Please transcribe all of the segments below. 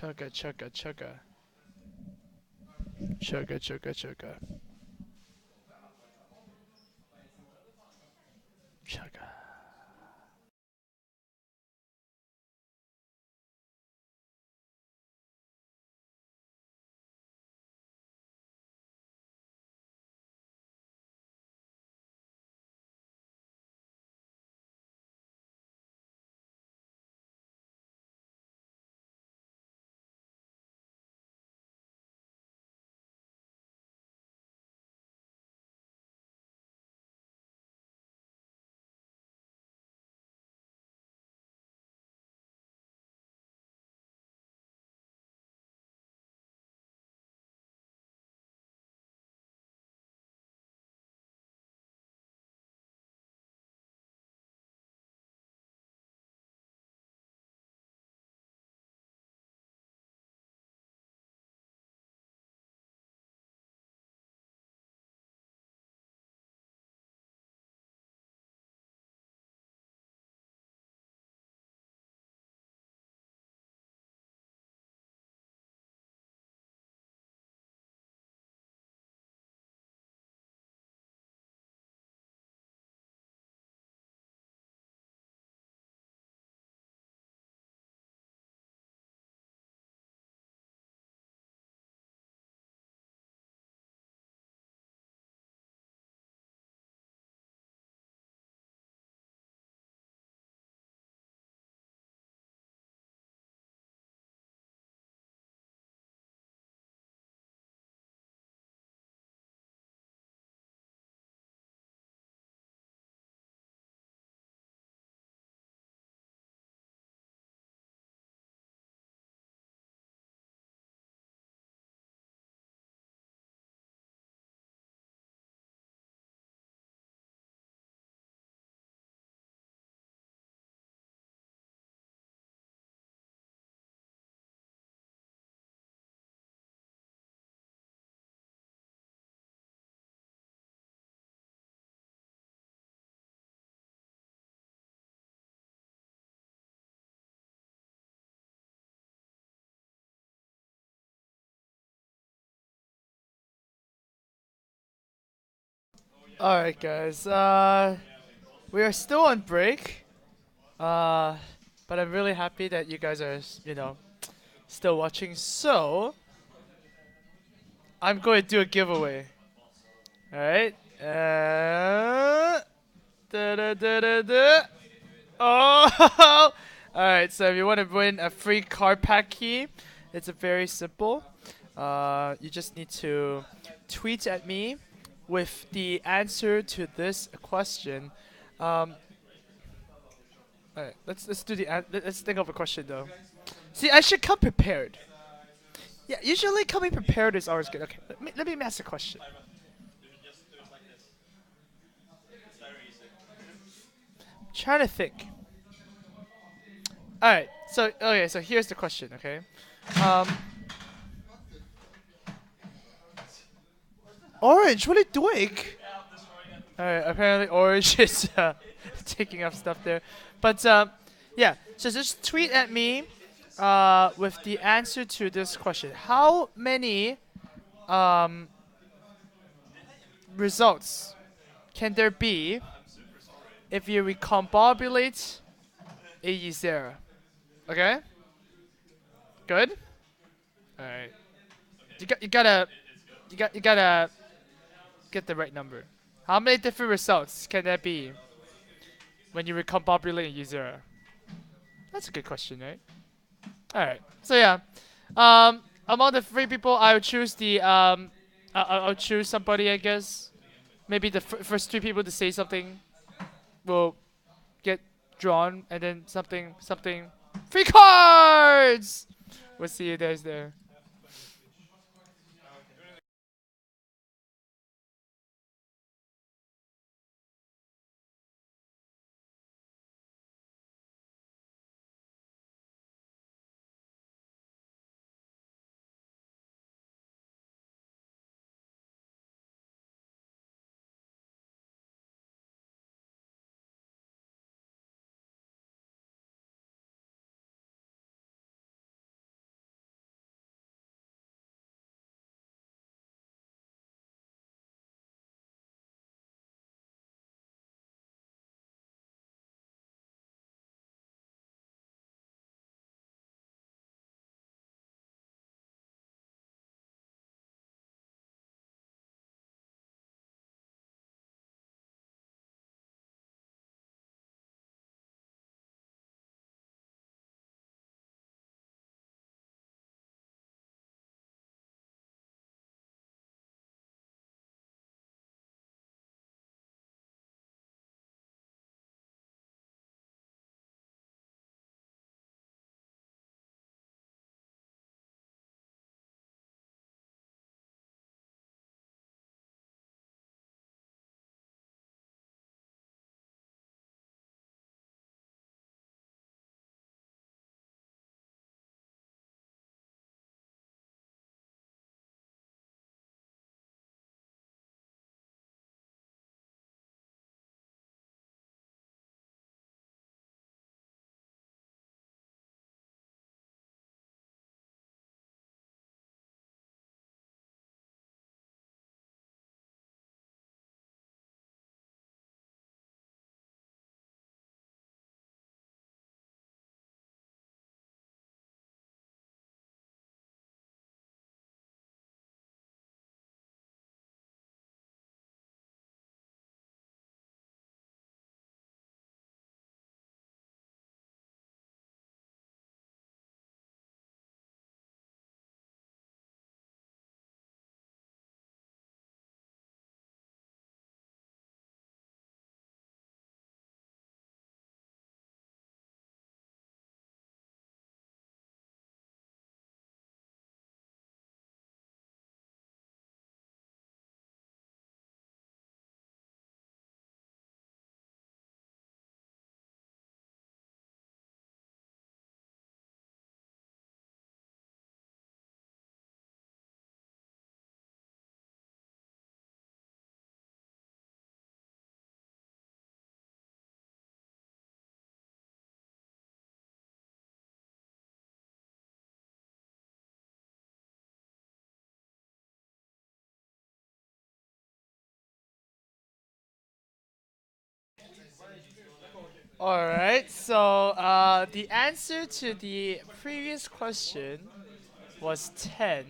Chugga, chugga, chugga. Chugga, chugga, chugga. Chugga. Alright, guys. We are still on break. Uh, but I'm really happy that you guys are, still watching. So, I'm going to do a giveaway. Alright? Da da da da da. Oh! Alright, so if you want to win a free card pack key, it's a very simple. You just need to tweet at me with the answer to this question. Um, alright, let's do let's think of a question though. See, I should come prepared. Yeah, usually coming prepared is always good. Okay, let me ask a question. Trying to think. All right. So okay. So here's the question. Okay. Um, Orange, what are you doing? All right. Apparently, Orange is taking up stuff there. But yeah. So just tweet at me with the answer to this question. How many um, results can there be if you recombobulate a Ysera? Okay. Good. All right. You gotta get the right number. How many different results can there be when you recombobulate a user? That's a good question, right? All right. So yeah, among the three people, I'll choose I'll choose somebody. I guess maybe the first three people to say something will get drawn, and then something free cards. We'll see you guys there. Alright, so the answer to the previous question was 10.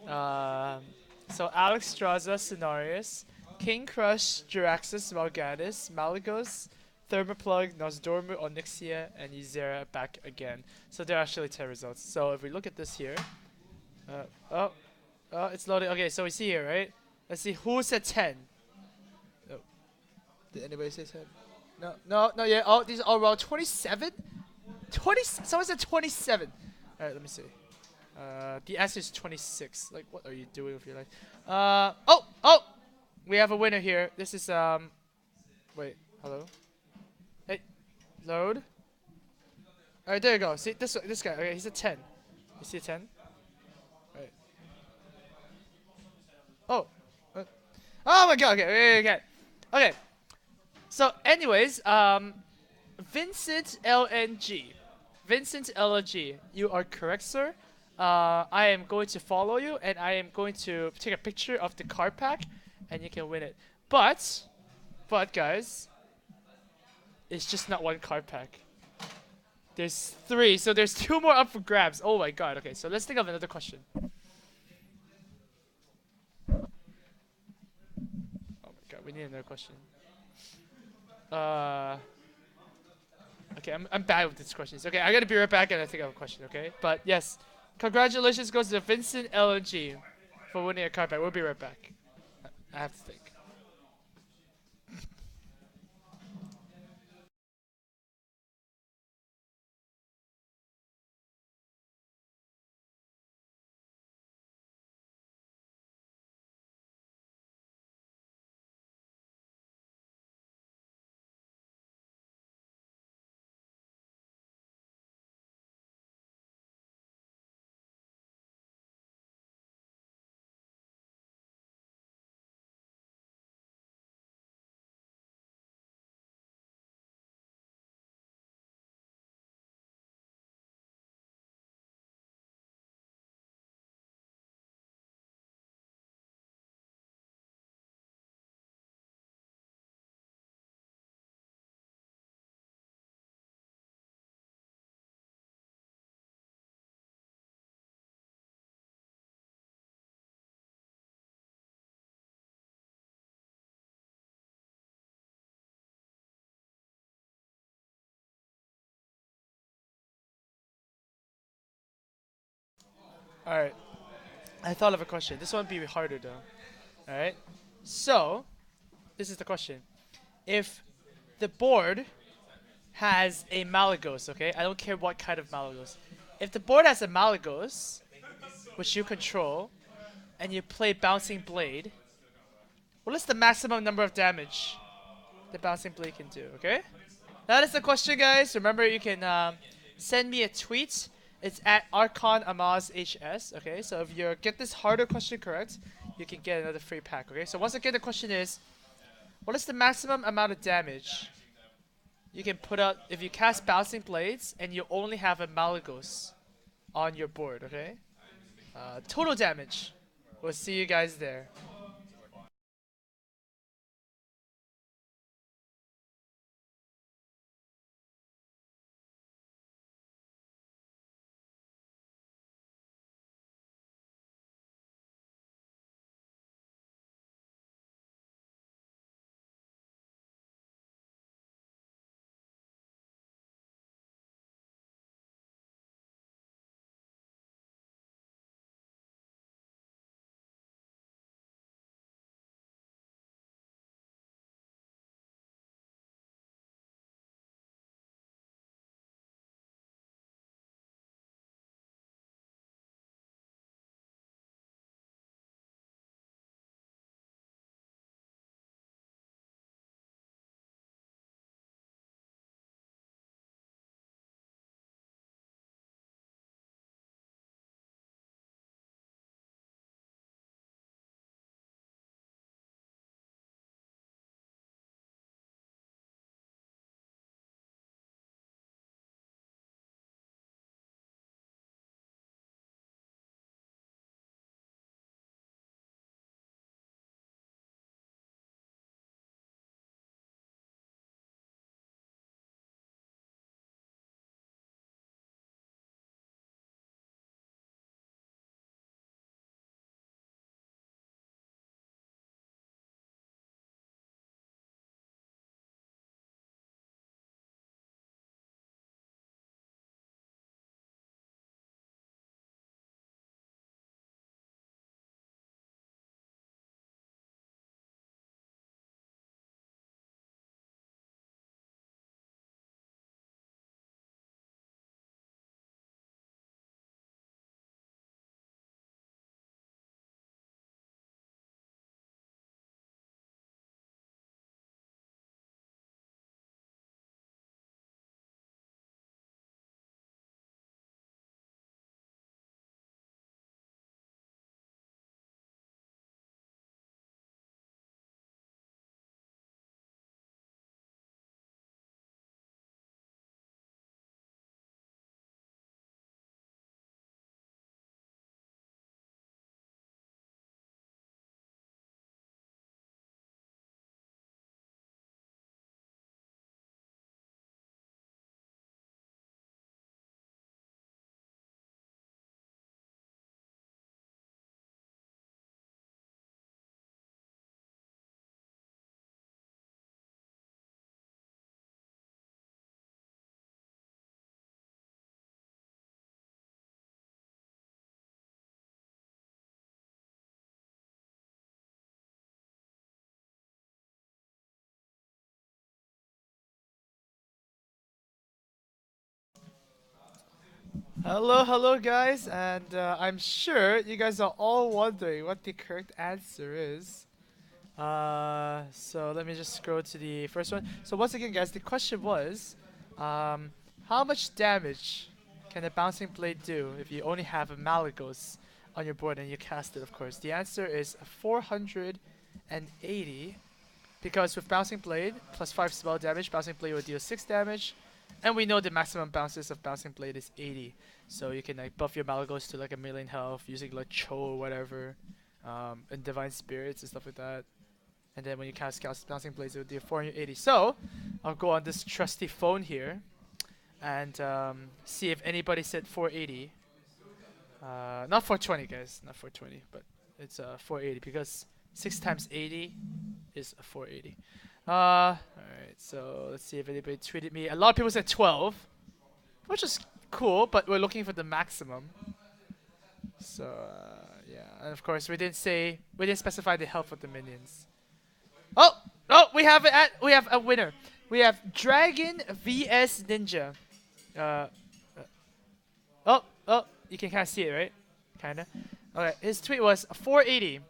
Um, so Alex Straza, Cenarius, King Crush, Juraxus, Malgadis, Malagos, Thermoplug, Nosdormu, Onyxia, and Ysera back again. So there are actually 10 results. So if we look at this here, uh, oh, it's loading. Okay, so we see here, right? Let's see who said 10. Oh, did anybody say 10? No, no, no, yeah. Oh, these are all wrong. 27? 20? Someone said 27. Alright, let me see. The answer is 26. Like, what are you doing with your life? Oh! We have a winner here. This is, wait, hello? Hey, load. Alright, there you go. See, this guy. Okay, he's a 10. You see a 10? Alright. Oh. Uh, oh my god, okay. Okay, so anyways, Vincent LNG. Vincent LNG, you are correct, sir. I am going to follow you, and I am going to take a picture of the card pack, and you can win it. But guys, it's just not one card pack. There's 3, so there's 2 more up for grabs. Oh my god. Okay, so let's think of another question. Oh my god, we need another question. Uh, okay, I'm bad with these questions. Okay, I gotta be right back and I think of a question. Okay, but yes, congratulations goes to Vincent LNG for winning a card pack. We'll be right back. I have to think. All right, I thought of a question. This one be harder though. All right, so this is the question. If the board has a Malagos, okay? I don't care what kind of Malagos. If the board has a Malagos, which you control, and you play Bouncing Blade, what is the maximum number of damage the Bouncing Blade can do, okay? That is the question, guys. Remember, you can send me a tweet. It's at Archon Amaz HS, okay? So if you get this harder question correct, you can get another free pack, okay? So once again, the question is, what is the maximum amount of damage you can put out if you cast Bouncing Blades and you only have a Malagos on your board, okay? Total damage. We'll see you guys there. Hello, hello, guys, and I'm sure you guys are all wondering what the correct answer is. So let me just scroll to the first one. So once again, guys, the question was, um, how much damage can a bouncing blade do if you only have a Malagos on your board and you cast it? Of course, the answer is 480. Because with Bouncing Blade, plus 5 spell damage, Bouncing Blade will deal 6 damage. And we know the maximum bounces of Bouncing Blade is 80. So you can like buff your Malagos to like a million health using like Cho or whatever. And Divine Spirits and stuff like that. And then when you cast Bouncing Blades, it will deal 480. So, I'll go on this trusty phone here and see if anybody said 480. Not 420, guys. Not 420, but it's 480 because 6 times 80 is a 480. Alright, so let's see if anybody tweeted me. A lot of people said 12, which is cool, but we're looking for the maximum. So, yeah. And of course, we didn't specify the health of the minions. Oh! Oh, we have a winner. We have Dragon vs Ninja. Uh, uh, oh, you can kind of see it, right? Kinda. Okay, his tweet was 480.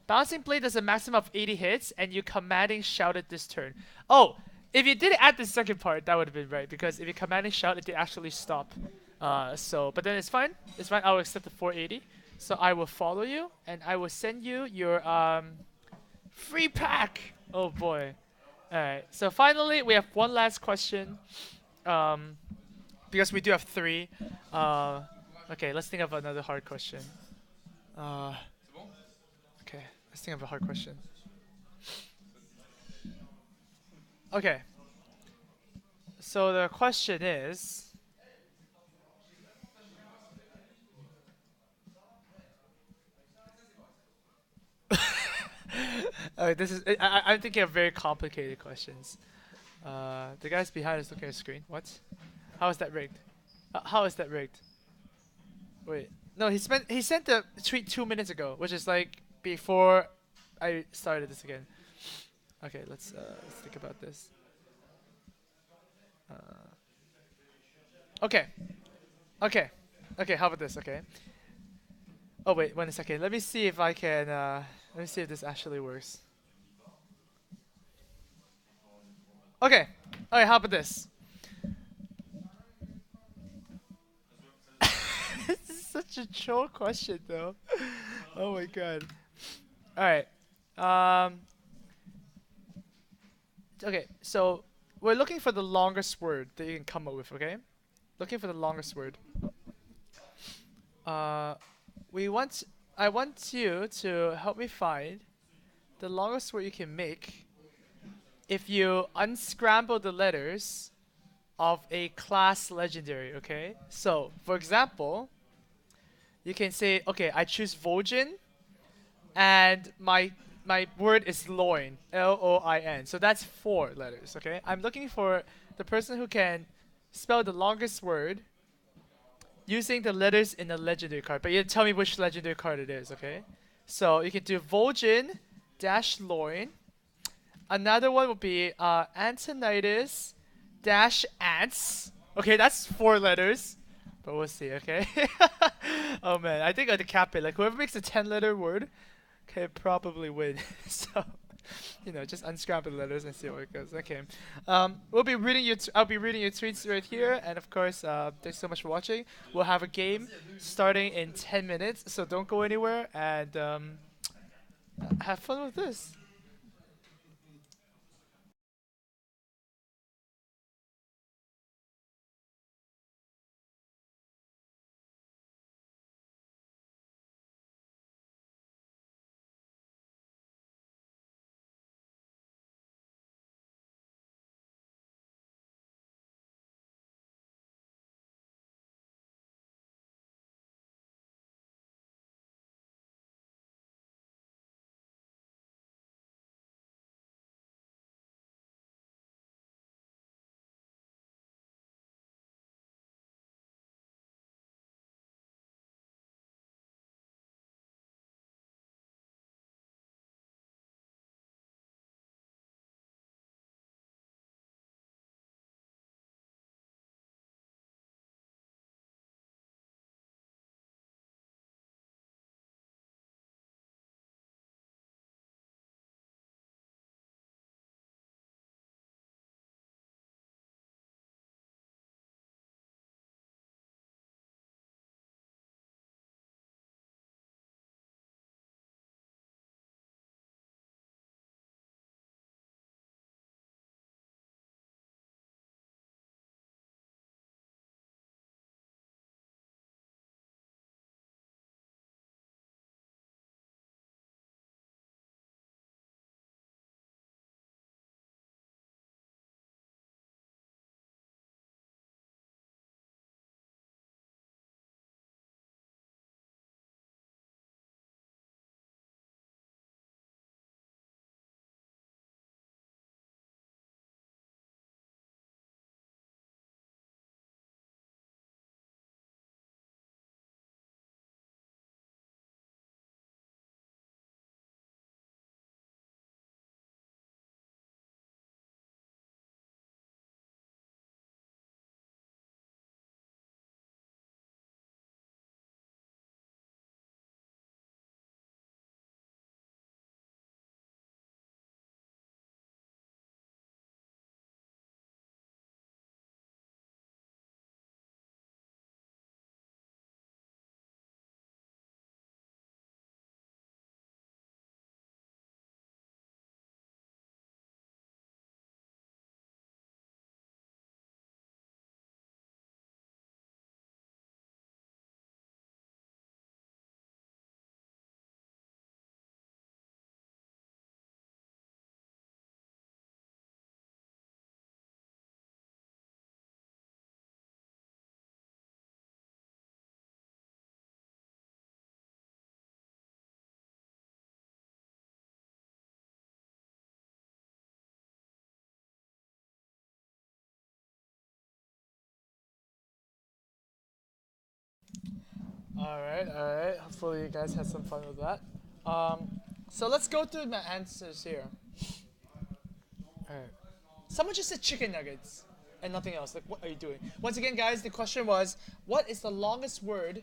Bouncing Blade does a maximum of 80 hits, and you commanding shouted this turn. Oh, if you didn't add the second part, that would have been right, because if you commanding shout, it did actually stop. But then it's fine. It's fine. I will accept the 480. So I will follow you, and I will send you your free pack. Oh boy. All right. So finally, we have one last question. Um, because we do have three. Okay. Let's think of another hard question. Uh, okay. Let's think of a hard question. Okay. So the question is, this is I'm thinking of very complicated questions. The guys behind us looking at the screen. What? How is that rigged? How is that rigged? Wait, no, he sent the tweet 2 minutes ago, which is like before I started this again. Okay, let's think about this. Okay, okay, okay. How about this? Okay. Oh wait, 1 second. Let me see if I can. Let me see if this actually works. Okay. Okay. How about this? This is such a troll question, though. Oh my god. All right. Um. Okay. So we're looking for the longest word that you can come up with. Okay. Looking for the longest word. Uh. We want. I want you to help me find the longest word you can make if you unscramble the letters of a class legendary. Okay. So for example, you can say, okay, I choose Vol'jin, and my word is loin, Loin. So that's 4 letters. Okay, I'm looking for the person who can spell the longest word using the letters in a legendary card. But you tell me which legendary card it is. Okay, so you can do Vol'jin dash loin. Another one would be Antonitis dash ants. Okay, that's 4 letters. But we'll see, okay? Oh man, I think I'd cap it. Like whoever makes a 10-letter word can probably win. So, just unscramble the letters and see where it goes. Okay. We'll be reading your I'll be reading your tweets right here, and of course, thanks so much for watching. We'll have a game starting in 10 minutes, so don't go anywhere and have fun with this. Alright, alright. Hopefully you guys had some fun with that. So let's go through my answers here. Alright. Someone just said chicken nuggets and nothing else. Like, what are you doing? Once again, guys, the question was, what is the longest word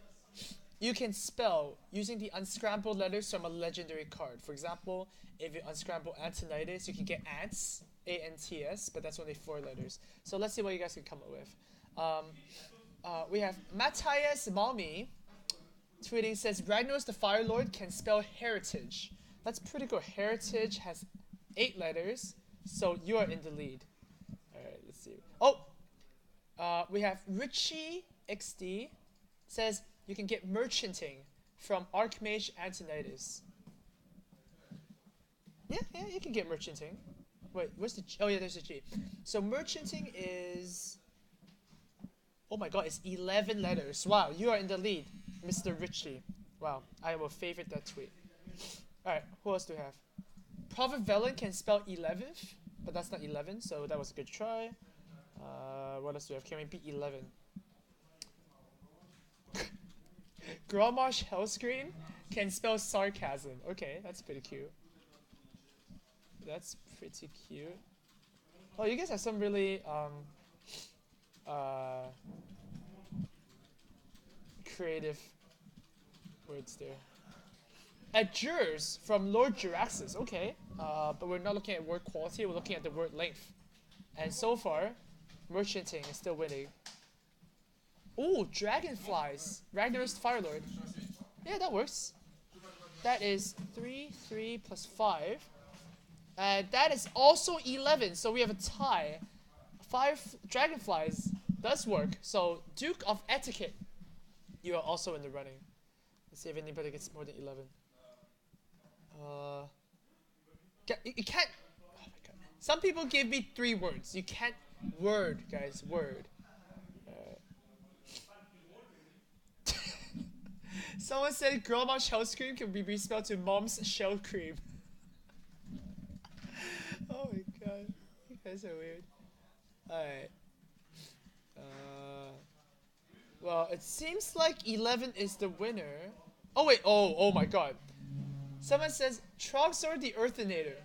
you can spell using the unscrambled letters from a legendary card? For example, if you unscramble Antonitis, you can get ants, A-N-T-S, but that's only 4 letters. So let's see what you guys can come up with. We have Matthias Malmi tweeting, says Ragnaros the Fire Lord can spell heritage. That's pretty good. Heritage has 8 letters, so you are in the lead. Alright, let's see. Oh! We have Richie XD says you can get merchanting from Archmage Antonitis. Yeah, you can get merchanting. Wait, where's the G? Oh yeah, there's a G. So merchanting is... Oh my god, it's 11 letters. Wow, you are in the lead, Mr. Richie. Wow, I will favorite that tweet. Alright, who else do we have? Prophet Velen can spell 11th, but that's not 11, so that was a good try. What else do we have? Can we beat 11? Gromosh Hellscream can spell sarcasm. Okay, that's pretty cute. That's pretty cute. Oh, you guys have some really creative words there. Adjures from Lord Juraxis. Okay, but we're not looking at word quality. We're looking at the word length. And so far, merchanting is still winning. Ooh, dragonflies. Ragnaros Firelord. Yeah, that works. That is 3 plus 5. And that is also 11, so we have a tie. 5 dragonflies does work. So, Duke of Etiquette, you are also in the running. Let's see if anybody gets more than 11. You can't... Oh my god. Some people give me 3 words. You can't... Word, guys, word. Someone said Grandma Shell Cream can be respelled to Mom's Shell Cream. Oh my god. You guys are weird. Alright. Well, it seems like 11 is the winner. Oh wait, oh my god. Someone says Trogsor the Earthinator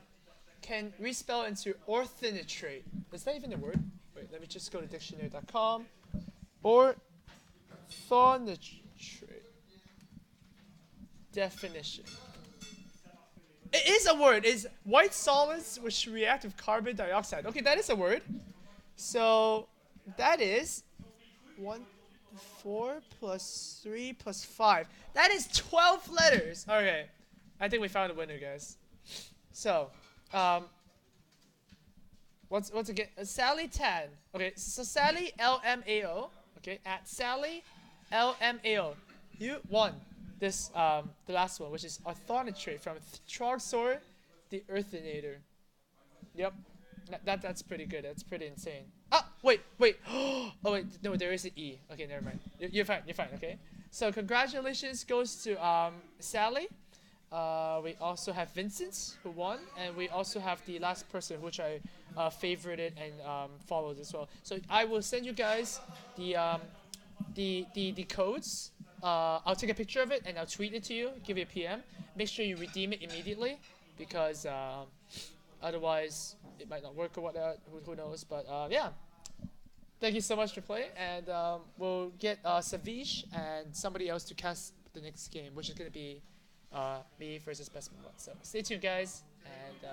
can respell into orthinitrate. Is that even a word? Wait, let me just go to dictionary.com. Orthonitrate. Definition. It is a word. It's white solids which react with carbon dioxide. Okay, that is a word. So that is 4 plus 3 plus 5. That is 12 letters. Okay, I think we found a winner, guys. So, once again, Sally Tan. Okay, so Sally LMAO. Okay, at Sally LMAO. You won this the last one, which is Orthonitrate from Trogsor the Earthinator. Yep, that's pretty good. That's pretty insane. Ah, wait. Oh wait, no, there is an E. Okay, never mind. You're fine. Okay. So congratulations goes to Sally. We also have Vincent who won, and we also have the last person which I favorited and followed as well. So I will send you guys the codes. I'll take a picture of it and I'll tweet it to you. Give you a PM. Make sure you redeem it immediately because otherwise it might not work or whatnot. Who knows? But yeah. Thank you so much for playing, and we'll get Savjz and somebody else to cast the next game, which is going to be me versus Best Mod. So stay tuned, guys, and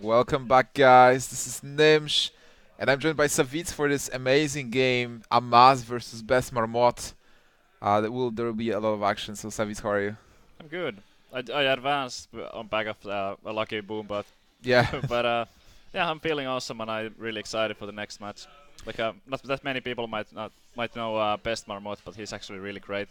Welcome back, guys. This is Gnimsh, and I'm joined by Savjz for this amazing game, Amaz versus Best Marmot. There will be a lot of action. So, Savjz, how are you? I'm good. I advanced on back of a lucky boom, but Yeah. but yeah, I'm feeling awesome and I'm really excited for the next match. Like not that many people might know Best Marmot, but he's actually really great.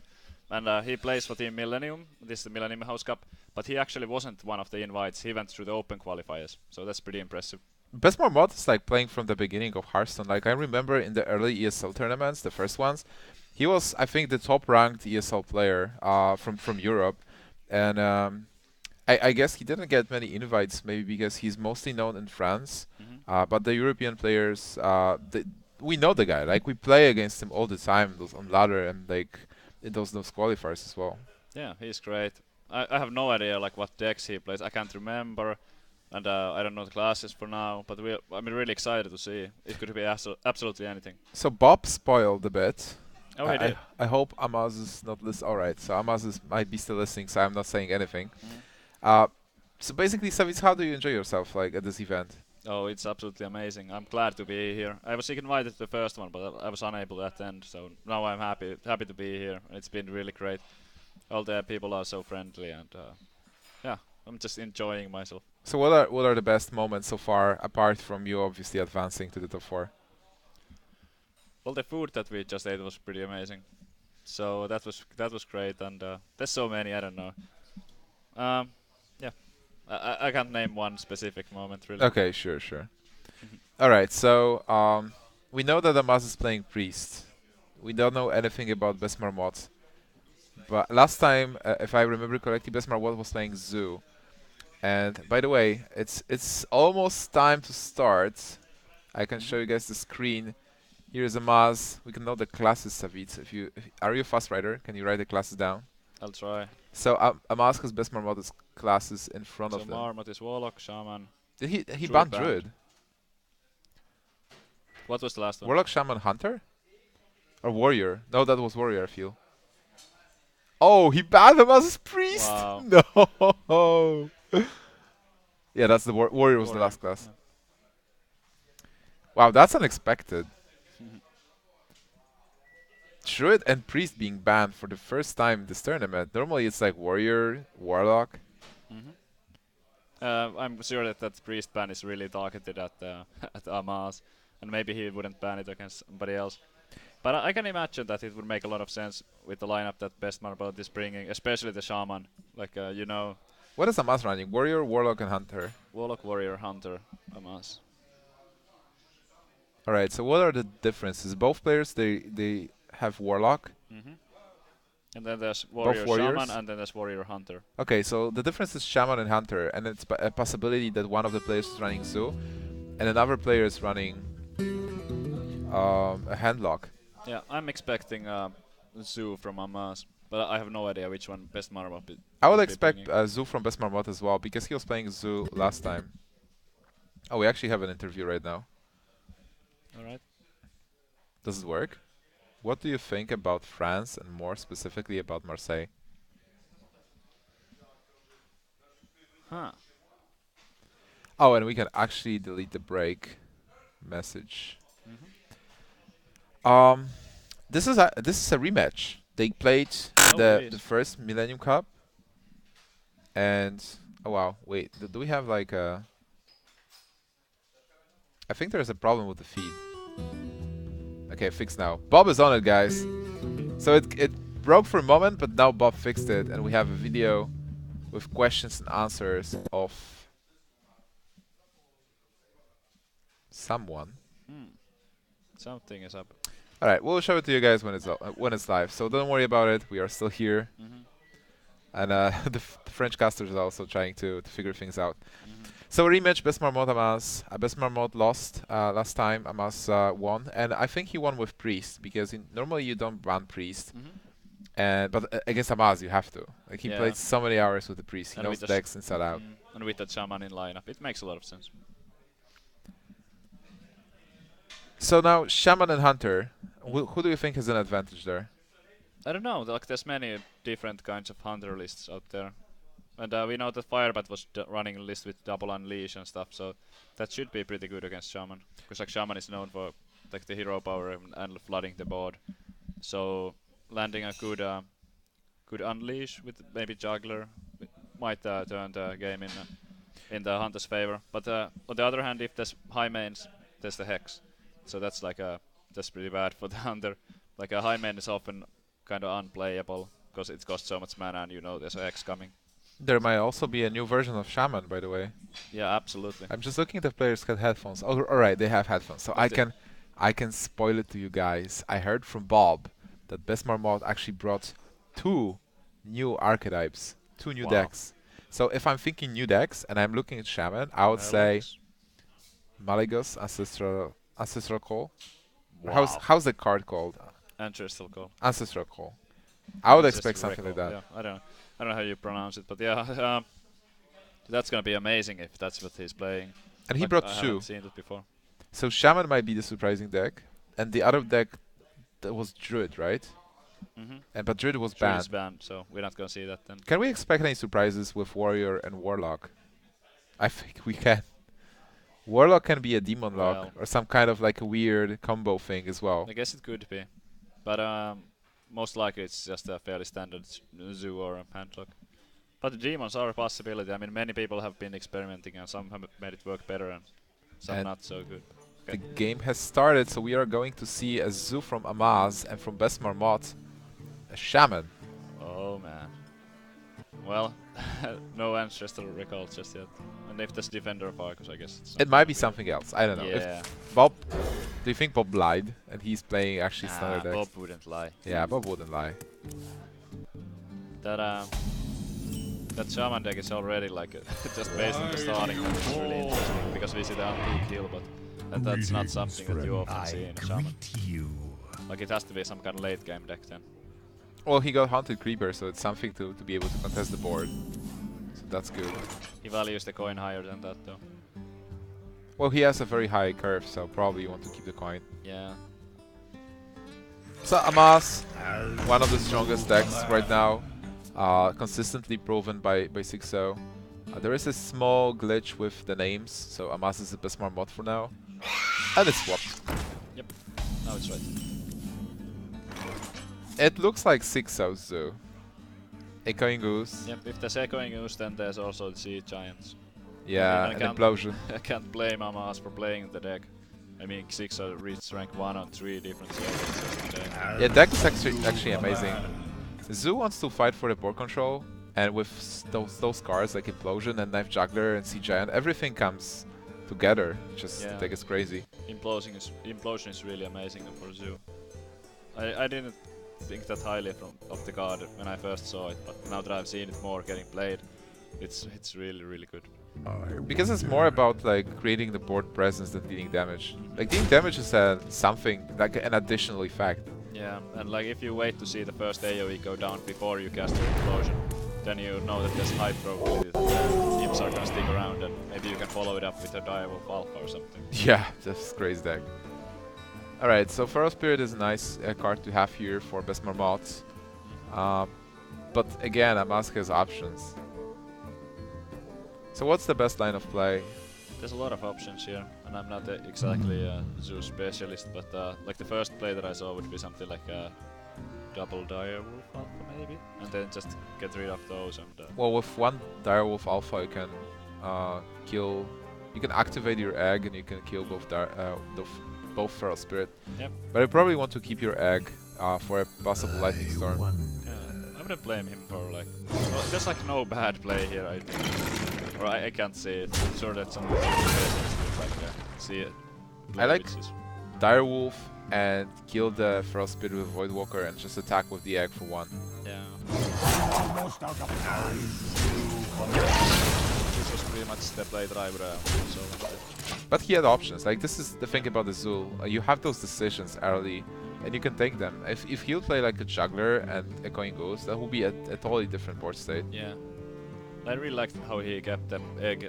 And he plays for Team Millennium. This is the Millennium House Cup, but he actually wasn't one of the invites. He went through the open qualifiers, so that's pretty impressive. Best Marmot is like playing from the beginning of Hearthstone. Like I remember in the early ESL tournaments, the first ones, he was I think the top ranked ESL player from Europe, and I guess he didn't get many invites, maybe because he's mostly known in France. Hmm. But the European players, we know the guy. Like we play against him all the time, those on ladder and like in those qualifiers as well. Yeah, he's great. I have no idea like what decks he plays. I can't remember, and I don't know the classes for now. But I'm really excited to see. It could be absolutely anything. So Bob spoiled a bit. Oh, I he I, did. I hope Amaz is not listening. All right, so Amaz might be still listening, so I'm not saying anything. Mhm. Uh, so basically, Savitz, how do you enjoy yourself like at this event? Oh, it's absolutely amazing. I'm glad to be here. I was invited to the first one, but I was unable to attend. So now I'm happy to be here. It's been really great. All the people are so friendly, and yeah, I'm just enjoying myself. So what are the best moments so far, apart from you obviously advancing to the top four? Well, the food that we just ate was pretty amazing. So that was great, and there's so many. I don't know. Um, yeah, I can't name one specific moment really. Okay, sure. All right, so we know that Amaz is playing Priest. We don't know anything about Best Marmot. But last time, if I remember correctly, Best Marmot was playing Zoo. And by the way, it's almost time to start. I can Hmm. show you guys the screen. Here's Amaz. We can know the classes, Savit. Are you a fast writer? Can you write the classes down? I'll try. So Amaz has Best Marmot's classes in front So of them. Marmot is Warlock, Shaman, Did he Druid banned banned. Druid? What was the last one? Warlock, Shaman, Hunter? Or Warrior? No, that was Warrior, I feel. Oh, he banned him as a priest? Wow. No! Yeah, that's the Warrior was the Warrior. last class. Yeah. Wow, that's unexpected. Druid and Priest being banned for the first time in this tournament. Normally it's like Warrior, Warlock. Hmm. I'm sure that priest ban is really targeted at at Amaz, and maybe he wouldn't ban it against somebody else. But I can imagine that it would make a lot of sense with the lineup that Best Marble is bringing, especially the Shaman. Like What is Amaz running? Warrior, Warlock, and Hunter. Warlock, Warrior, Hunter, Amaz. Alright, so what are the differences? Both players, they have Warlock. Hmm. And then there's Both Warrior, Shaman, warriors. and then there's Warrior, Hunter. Okay, so the difference is Shaman and Hunter, and it's a possibility that one of the players is running Zoo, and another player is running a Handlock. Yeah, I'm expecting Zoo from Amaz, but I have no idea which one Best Marble I would would be expect bringing. Zoo from Best Marmot as well, because he was playing Zoo last time. Oh, we actually have an interview right now. Alright. Does it work? What do you think about France, and more specifically about Marseille? Huh. Oh, and we can actually delete the break message. Hmm. Um, this is a rematch. They played Oh, it the is. first Millennium Cup, and oh wow, wait, do we have like a? I think there's a problem with the feed. Okay, fixed now. Bob is on it, guys. So it broke for a moment, but now Bob fixed it, and we have a video with questions and answers of someone. Hmm. Something is up. All right, we'll show it to you guys when it's live. So don't worry about it. We are still here, Hmm. and the French casters are also trying to figure things out. Hmm. So rematch, Best Marmot Amaz. Best Marmot lost last time. Amaz won, and I think he won with Priest because normally you don't ban Priest, Hmm. but against Amaz you have to. Like he Yeah. played so many hours with the Priest, he And knows with the sh- decks inside out. and with the Shaman in lineup, it makes a lot of sense. So now Shaman and Hunter, Mhm. who do you think has an advantage there? I don't know. Like, there's many different kinds of hunter lists out there. And we know that Firebat was running a list with double unleash and stuff, so that should be pretty good against Shaman. Because like Shaman is known for like the hero power and flooding the board. So landing a good unleash with maybe juggler might turn the game in the hunter's favor. But on the other hand, if there's high mains, there's the hex. So that's like that's pretty bad for the hunter. Like a high main is often kind of unplayable because it costs so much mana and you know there's a hex coming. There might also be a new version of Shaman, by the way. Yeah, absolutely. I'm just looking at the players get headphones. Oh, alright, they have headphones. So What's I can spoil it to you guys. I heard from Bob that Best Marmot actually brought 2 new archetypes, 2 new Wow. decks. So if I'm thinking new decks and I'm looking at Shaman, I would say Malygos Ancestral Call. Wow. How's the card called? Ancestral Call. Ancestral Call. I would Ancestral expect something like Recall, that. Yeah, I don't know how you pronounce it, but yeah, that's gonna be amazing if that's what he's playing. And he Like, brought I 2. haven't seen it before. So Shaman might be the surprising deck, and the other deck that was Druid, right? Mm-hmm. But Druid was Druid banned. is banned, so we're not gonna see that then. Can we expect any surprises with Warrior and Warlock? I think we can. Warlock can be a Demon Lock Well. or some kind of like a weird combo thing as well. I guess it could be, but most likely it's just a fairly standard zoo or a handlock. But the demons are a possibility. I mean, many people have been experimenting, and some have made it work better, and some And not so good. The game has started, so we are going to see a Zoo from Amaz and from Best Marmot, a Shaman. Oh man. Well, no ancestral recall just yet. And if there's Defender of Arcus, I guess it's It might be something else. I don't know. Yeah. If Bob, do you think Bob lied and he's playing actually standard decks? Bob wouldn't lie. Yeah, Bob wouldn't lie. That Shaman deck is already like just based on the starting, and it's really interesting because we see the antique kill, but that's not something that you often see in a Shaman. Like it has to be some kind of late game deck then. Well, he got Haunted Creeper, so it's something to be able to contest the board. So that's good. He values the coin higher than that though. Well, he has a very high curve, so probably you want to keep the coin. Yeah. So Amaz, one of the strongest decks right now, consistently proven by 6-0. There is a small glitch with the names, so Amaz is the best Marmot for now. And it's swapped. Yep. Now it's right. It looks like 6-0 Zoo. Echoing Goose. Yep, if there's Echoing Ooze, then there's also the Sea Giants. Yeah, I an can't- Implosion. I can't blame Amaz for playing the deck. I mean, 6 reached rank 1 on 3 different servers today. Yeah, deck is actually amazing. Zoo wants to fight for the board control, and with those cards like Implosion and Knife Juggler and Sea Giant, everything comes together. Just the Yeah. deck is crazy. Implosion is really amazing for Zoo. I didn't think that highly of the card when I first saw it, but now that I've seen it more getting played, it's really good. Because it's more about like creating the board presence than dealing damage. Like dealing damage is something like an additional effect. Yeah, and like if you wait to see the first AoE go down before you cast your Implosion, then you know that there's high probability that imps are gonna stick around, and maybe you can follow it up with a Direwolf Alpha or something. Yeah, that's crazy deck. Alright, so Feral Spirit is a nice card to have here for Best Marmot. But again, Amaz has options. So what's the best line of play? There's a lot of options here, and I'm not exactly a Zoo specialist, but like the first play that I saw would be something like a double Direwolf Alpha maybe, and then just get rid of those and Well, with one Direwolf Alpha, you can kill. You can activate your egg, and you can kill both Feral Spirit. Yep. But you probably want to keep your egg for a possible Lightning Storm. yeah, I wouldn't blame him for like... Well, there's like no bad play here, I think. Or I can't see it. I'm sure that some of the players like see it. I like Direwolf and kill the Feral Spirit with Voidwalker and just attack with the egg for 1. Yeah. This was pretty much the play that I would so But he had options. Like this is the thing about the Zul. You have those decisions early, and you can take them. If he'll play like a Juggler and Echoing Ghost, that will be a totally different board state. yeah. I really liked how he kept the egg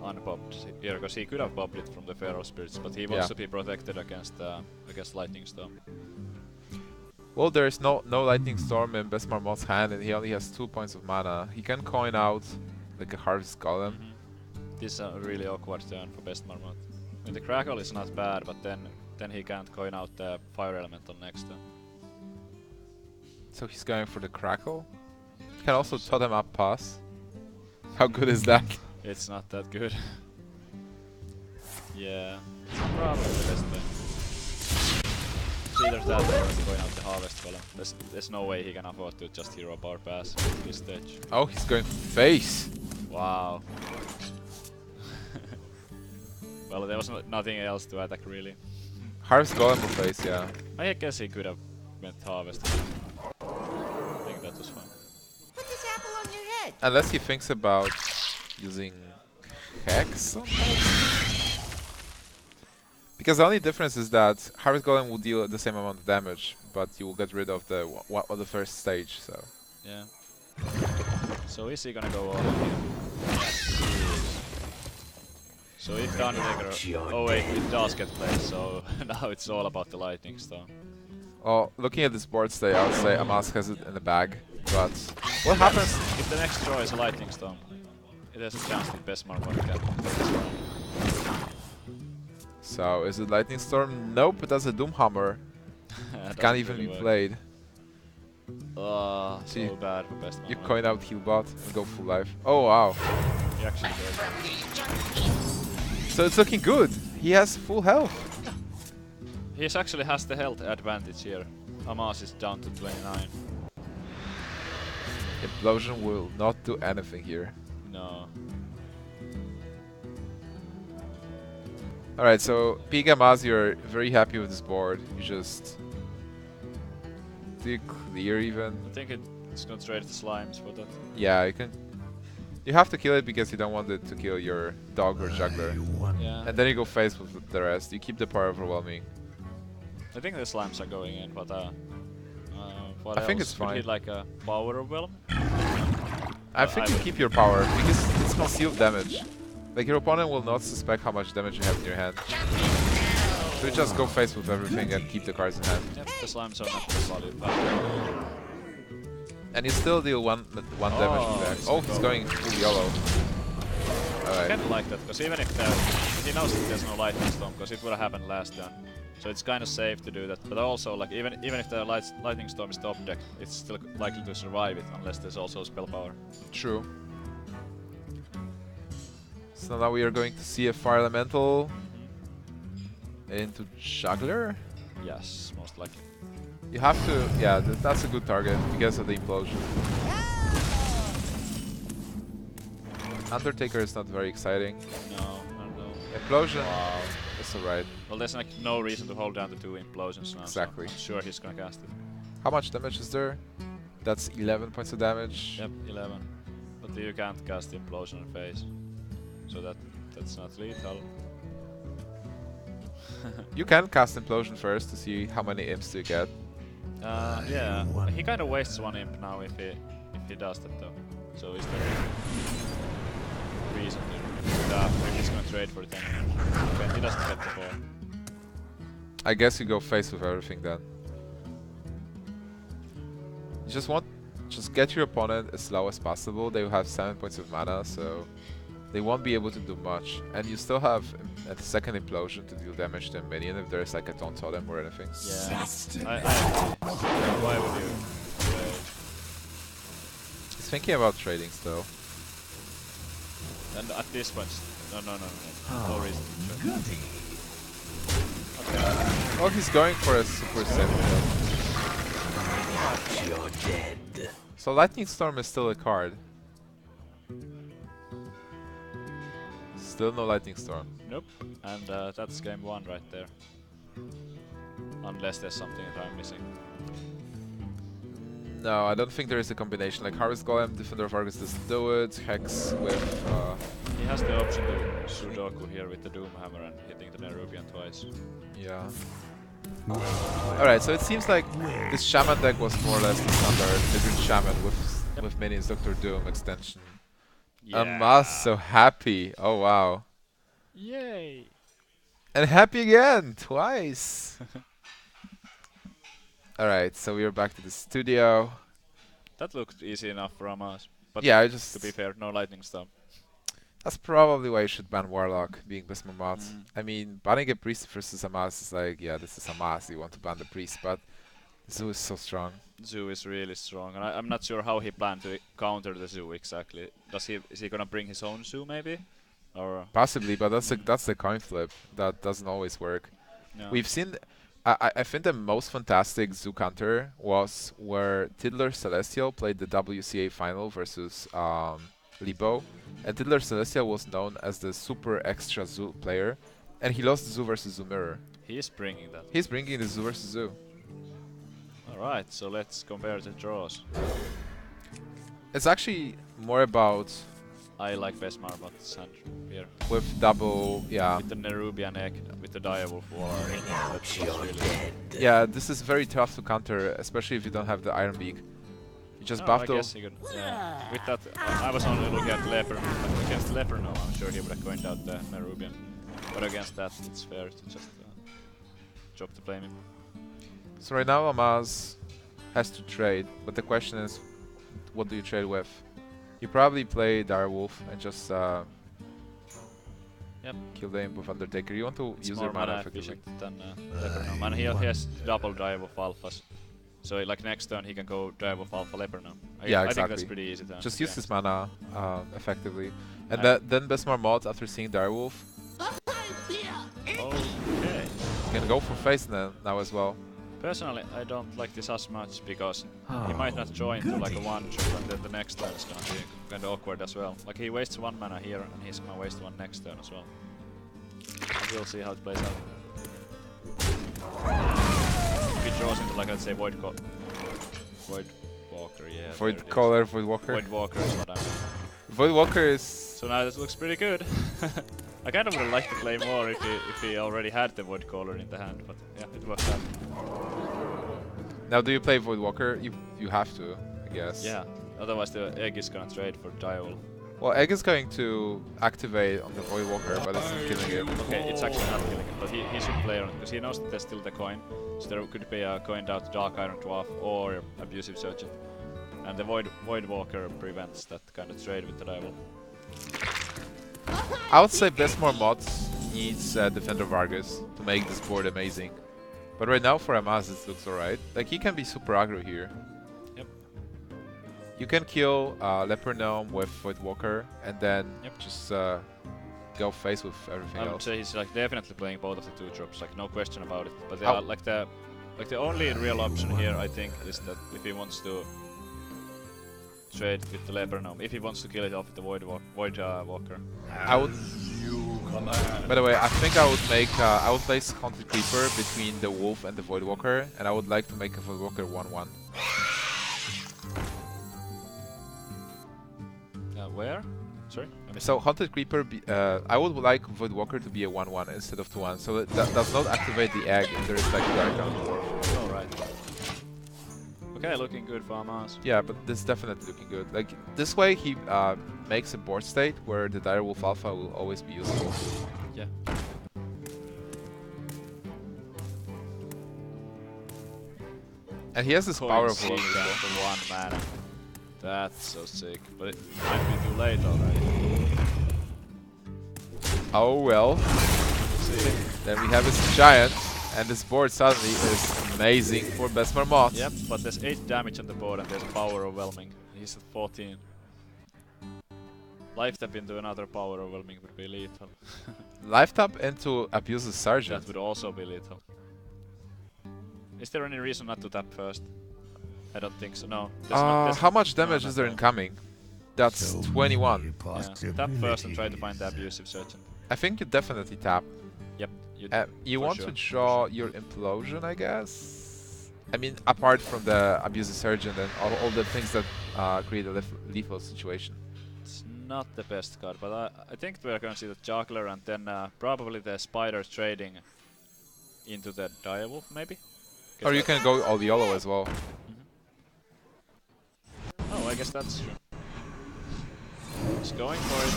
unpopped here, because he could have popped it from the Feral Spirits, but he wants Yeah. to be protected against Lightning Storm. Well, there's no Lightning Storm in Best Marmot's hand, and he only has 2 points of mana. He can coin out like a Harvest Golem. This is a really awkward turn for Best Marmot. I mean, the Crackle is not bad, but then he can't coin out the Fire Elemental next turn. So he's going for the Crackle. He can also Totem up pass. How good is that? It's not that good. Yeah, it's probably the best thing. It's either that or going out the Harvest Golem. There's no way he can afford to just hero power pass at this stage. Oh, he's going face. Wow. Well, there was nothing else to attack really. Harvest Golem or face, yeah. I guess he could have went Harvest. I think that was fine. Put this apple on your head. Unless he thinks about using Hex sometimes. Because the only difference is that Harvest Golem will deal the same amount of damage, but you will get rid of the the first stage, so. Yeah. So is he gonna go all in here? Yes, he is. So if the Undertaker... Oh wait, it does get played, so now it's all about the Lightning Storm. Oh, looking at this board state, I would say Amaz has it in the bag, but what happens? If the next draw is a Lightning Storm, it has a chance that Best Marmot can. So, is it Lightning Storm? Nope, but that's a Doomhammer. It can't even be played. So bad for Best Marmot. You coin out Healbot and go full life. Oh wow. He actually does. So it's looking good. He has full health. He actually has the health advantage here. Amaz is down to 29. Implosion will not do anything here. No. Alright, so being Amaz, you're very happy with this board. You just... Do you clear even? I think it's gonna trade the slimes for that. Yeah, you can... You have to kill it because you don't want it to kill your dog or juggler. Yeah. And then you go face with the rest. You keep the power overwhelming. I think the slimes are going in, but what I think else? it's Could fine. hit like a power overwhelm? I think you keep your power because it's concealed damage. Like your opponent will not suspect how much damage you have in your hand. So you just go face with everything and keep the cards in hand. Yep, the slimes are not valid. And you still deal one damage with that. Oh, he's going full yellow. I Alright. kinda like that, because even if he knows that there's no Lightning Storm, because it would have happened last turn. So it's kinda safe to do that. But also, like, even if the Lightning Storm is top deck, it's still likely to survive it, unless there's also spell power. True. So now we are going to see a Fire Elemental into Juggler. Yes, most likely. You have to, yeah, that's a good target because of the implosion. Undertaker is not very exciting. No, I don't know. Implosion, Wow. that's alright. Well, there's like no reason to hold down the 2 implosions now. Exactly. So I'm sure he's gonna cast it. How much damage is there? That's 11 points of damage. Yep, 11. But you can't cast the implosion on face. So that's not lethal. You can cast Implosion first to see how many imps you get. Yeah. He kind of wastes 1 imp now if he does that though. So is there any reason to do that if he's gonna trade for it anyway? Okay, he doesn't get the 4. I guess you go face with everything then. You just get your opponent as low as possible. They will have 7 points of mana, so they won't be able to do much. And you still have a second implosion to deal damage to a minion if there's like a taunt totem or anything. Yeah. I agree. Why would you trade? He's thinking about trading still. And at this point, no. No reason to trade. Okay. Oh, he's going for a super simple. You're dead. So Lightning Storm is still a card. Still no Lightning Storm. Nope. And that's game 1 right there. Unless there's something that I'm missing. No, I don't think there is a combination. Like Harvest Golem, Defender of Argus doesn't do it. Hex with... He has the option to Sudoku here with the Doom Hammer and hitting the Nerubian twice. yeah. Alright, so it seems like this Shaman deck was more or less the standard Hybrid Shaman with minions Doctor Doom extension. Amaz so happy. Oh wow. Yay! And happy again! Twice! Alright, so we are back to the studio. That looked easy enough for Amaz. But Yeah, I to just... be fair, no lightning storm. That's probably why you should ban Warlock, being best mod. Mm. I mean, banning a priest versus Amaz is like, yeah, this is Amaz, you want to ban the priest, but Zoo is so strong. Zoo is really strong, and I'm not sure how he planned to counter the Zoo exactly. Is he gonna bring his own Zoo maybe, or Possibly, but that's the coin flip. That doesn't always work. no? We've seen. I think the most fantastic Zoo counter was where Tiddler Celestial played the WCA final versus Libo, and Tiddler Celestial was known as the super extra Zoo player, and he lost the Zoo versus Zoo mirror. He is bringing that. He's bringing the Zoo versus Zoo. Alright, so let's compare the draws. It's actually more about I like best Marmot's hand here. with double, yeah. With the Nerubian egg, with the Direwolf War. That's really Yeah, this is very tough to counter, especially if you don't have the Iron Beak. You just no, buff I the... guess he could. Yeah. With that, I was only looking at Leper. Against Leper, no, I'm sure he would have coined out the Nerubian. But against that, it's fair to just drop the flame him. So right now Amaz has to trade, but the question is, what do you trade with? You probably play Direwolf and just kill the imp with Undertaker. You want to It's use more your mana mana effectively. efficient than Leper Gnome. And he has double Direwolf Alphas. So like next turn he can go Direwolf Alpha Leper Gnome. Yeah, I think exactly. that's pretty easy then. Just use his mana effectively. And And- then Besmar mod after seeing Direwolf Okay. can go for face now as well. Personally, I don't like this as much because he might not join to like a one shot and then the next turn is gonna be kinda awkward as well. Like he wastes one mana here and he's gonna waste one next turn as well. But we'll see how it plays out. If he draws into like let's say Void Walker, yeah. Void there it is. Caller, Void Walker. Void Walker is what I mean. Void Walker is... So now this looks pretty good. I kind of would have liked to play more if he already had the Void Caller in the hand, but yeah, it worked out. Now do you play Void Walker? You have to, I guess. Yeah, otherwise the egg is gonna trade for Direwolf. Well, Egg is going to activate on the Void Walker, but it's not killing it. Okay, it's actually not killing it, but he should play on it because he knows that there's still the coin. So there could be a coined out Dark Iron Dwarf or Abusive Surgeon. And the Void Walker prevents that kind of trade with the Direwolf. I would say Besmar mods needs Defender Vargas to make this board amazing. But right now for Amaz it looks alright. Like he can be super aggro here. Yep. You can kill Leper Gnome with Void Walker and then just go face with everything I would else. say he's like definitely playing both of the two drops, like no question about it. But Oh. like the only real option here I think is that if he wants to trade with the Leper Gnome, if he wants to kill it off with the Void Walker. I would. By the way, I think I would make I would place Haunted Creeper between the Wolf and the Void Walker, and I would like to make a Void Walker 1/1. Where? Sorry? I missed So Haunted Creeper, I would like Void Walker to be a 1/1 instead of 2/1, so that does not activate the egg in the respective icon. it. Alright. Okay, looking good for Amaz. Yeah, but this is definitely looking good. Like this way, he makes a board state where the Direwolf Alpha will always be useful. Yeah. And he has this power of Coin Wolf Seeker as well. for 1 mana. That's so sick, but it might be too late already. Oh well. See? Then we have his Giant, and this board suddenly is amazing for Besmar mods. Yep, but there's 8 damage on the board and there's power overwhelming. He's at 14. Life tap into another power overwhelming would be lethal. Life tap into Abusive Sergeant. That would also be lethal. Is there any reason not to tap first? I don't think so. No. How much damage no, is there no. incoming? That's 21. Yeah. Tap first and try to find the Abusive Surgeon. I think you definitely tap. Yep. You For want sure, to for draw your Implosion, I guess? I mean, apart from the Abusive Surgeon and all the things that create a lethal situation. It's not the best card, but I think we're going to see the Juggler and then probably the Spider trading into the Direwolf, maybe? Guess Or you that- can go all YOLO as well. Oh, I guess that's true. He's going for it.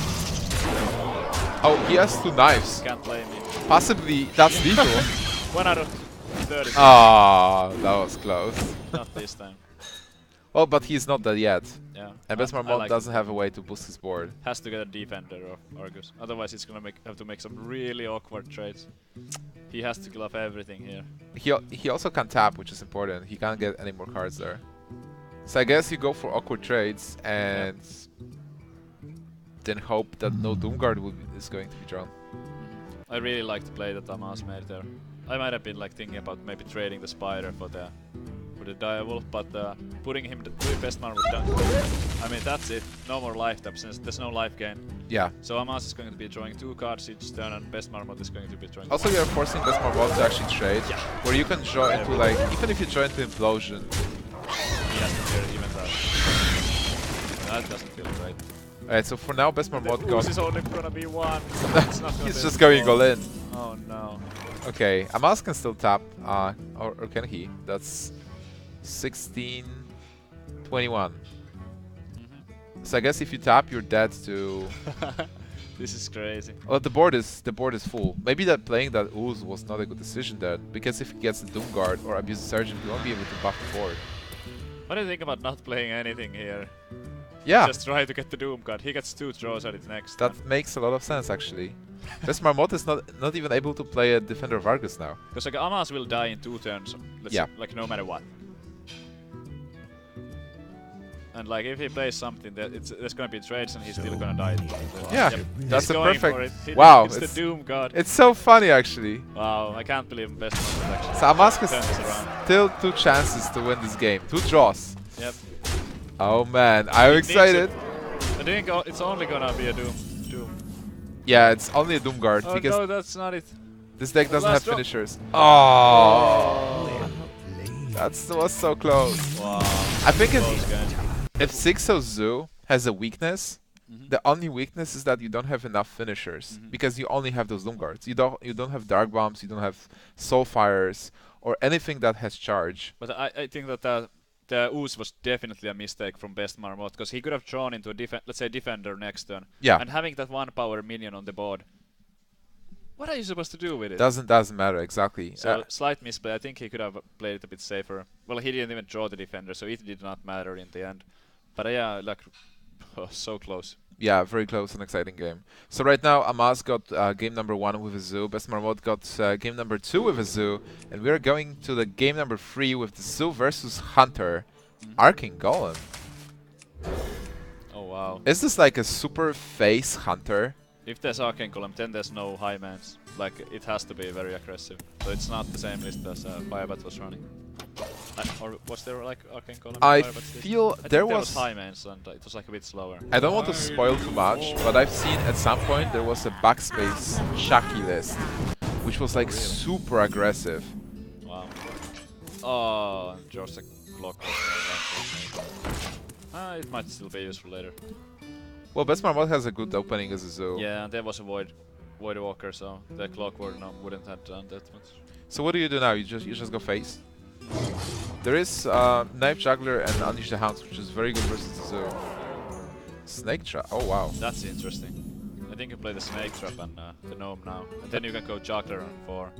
Oh, he has 2 knives. Can't blame me. Possibly that's lethal. 1 out of 30. Ah, that was close. Not this time. Well, but he's not dead yet. Yeah. And Best I Marmot like doesn't it. have a way to boost his board. Has to get a defender or Argus. Otherwise, it's gonna have to make some really awkward trades. He has to kill off everything here. He also can tap, which is important. He can't get any more cards there. So I guess you go for awkward trades and then hope that no Doomguard is going to be drawn. I really like to play that Amaz made there. I might have been like thinking about maybe trading the spider for the Direwolf, but putting him doing best man with dunk. I mean that's it. No more lifetime since there's no life gain. Yeah. So Amaz is going to be drawing 2 cards each turn, and Best Marmot is going to be drawing. Also, you're forcing Best Marmot to actually trade, where you can draw into like, even if you draw into Implosion. He has to clear even that. That doesn't feel great. Alright, so for now, Best Marmot This got. is only gonna be 1. It's not gonna He's be just going four. all in. Oh no. Okay, Amaz can still tap, or can he? That's 16, 21. So I guess if you tap, you're dead to. This is crazy. Well, the board is full. Maybe that playing that Ooze was not a good decision there, because if he gets the Doomguard or Abuse the Sergeant, he won't be able to buff the board. What do you think about not playing anything here? Yeah, Just try to get the Doom card. He gets 2 draws at it next. that makes a lot of sense actually. Best Marmot is not even able to play a Defender of Argus now. Because like Amaz will die in 2 turns. Yeah. Like no matter what. And like if he plays something, there's gonna be trades and he's still gonna die. Yeah, Yep. that's He's a going for perfect. it. Wow, It's the Doom god. it's so funny actually. Wow, I can't believe Best Marmot actually. So Amaz turns this has around. still 2 chances to win this game, 2 draws. Yep. Oh man, I'm He needs excited. I think it's only gonna be a Doom. Yeah, it's only a Doomguard Oh because no, that's not it. this deck doesn't Last have drop. finishers. Oh, that was so close. Wow. I think Close game. if 6-0 Zoo has a weakness, the only weakness is that you don't have enough finishers because you only have those Doomguards. You don't have Dark Bombs, you don't have Soulfires or anything that has charge. But I think that the Ooze was definitely a mistake from Best Marmot, because he could have drawn into a let's say defender next turn. Yeah. And having that 1 power minion on the board. What are you supposed to do with it? Doesn't matter exactly. So slight misplay. I think he could have played it a bit safer. Well, he didn't even draw the defender, so it did not matter in the end. But yeah, like so close. Yeah, very close and exciting game. So right now, Amaz got game number 1 with a Zoo, Best Marmot got game number 2 with a Zoo, and we're going to the game number 3 with the Zoo versus Hunter, Arcane Golem. Oh wow. Is this like a super face Hunter? If there's Arcane Golem, then there's no high mans. Like, it has to be very aggressive. So it's not the same list as Firebat was running. Or was there like Arcane Golem? I Firebat's list? feel I think there was was. high mans and it was like a bit slower. I don't want to spoil too much, but I've seen at some point there was a backspace Shaki list, which was like super aggressive. Wow. Oh, and George the clock. It might still be useful later. Well, Best Marmot has a good opening as a Zoo. Yeah, and there was a Void Walker, so the Clockwork wouldn't have done that much. So what do you do now? You just go face. There is Knife Juggler and Unleash the Hounds, which is very good versus the Zoo. Snake Trap. Oh wow. That's interesting. I think you play the Snake Trap and the Gnome now, and then you can go Juggler on 4.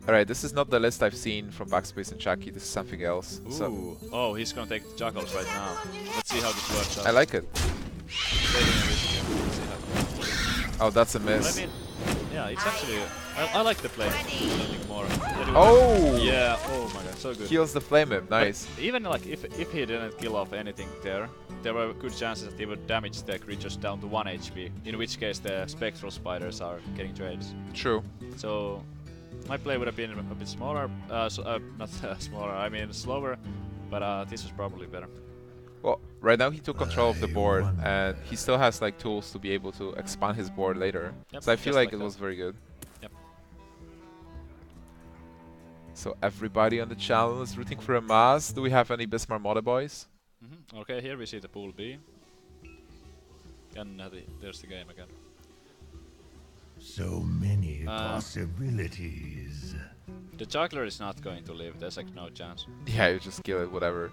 Alright, this is not the list I've seen from Backspace and Chucky. This is something else. So Ooh. Oh, he's gonna take the Juggles right now. Let's see how this works out. I like it. Taking a risk here. Let's see how. Oh, that's a But I miss. mean, yeah, it's actually. I like the play. I think more. Oh! Yeah. Oh my god, so good. Kills the Flame Imp. But Nice. even like if he didn't kill off anything there were good chances that he would damage the creatures down to 1 HP. In which case the Spectral Spiders are getting trades. True. So my play would have been a bit smaller. Not smaller. I mean slower. But this was probably better. Well, right now he took control of the board, and he still has like tools to be able to expand his board later. Yep, So I feel just like like it that. was very good. Yep. So everybody on the channel is rooting for Amaz. Do we have any Best Marmot boys? Okay, here we see the pool B. And there's the game again. So many possibilities. The Juggler is not going to live. There's like no chance. Yeah, you just kill it, whatever.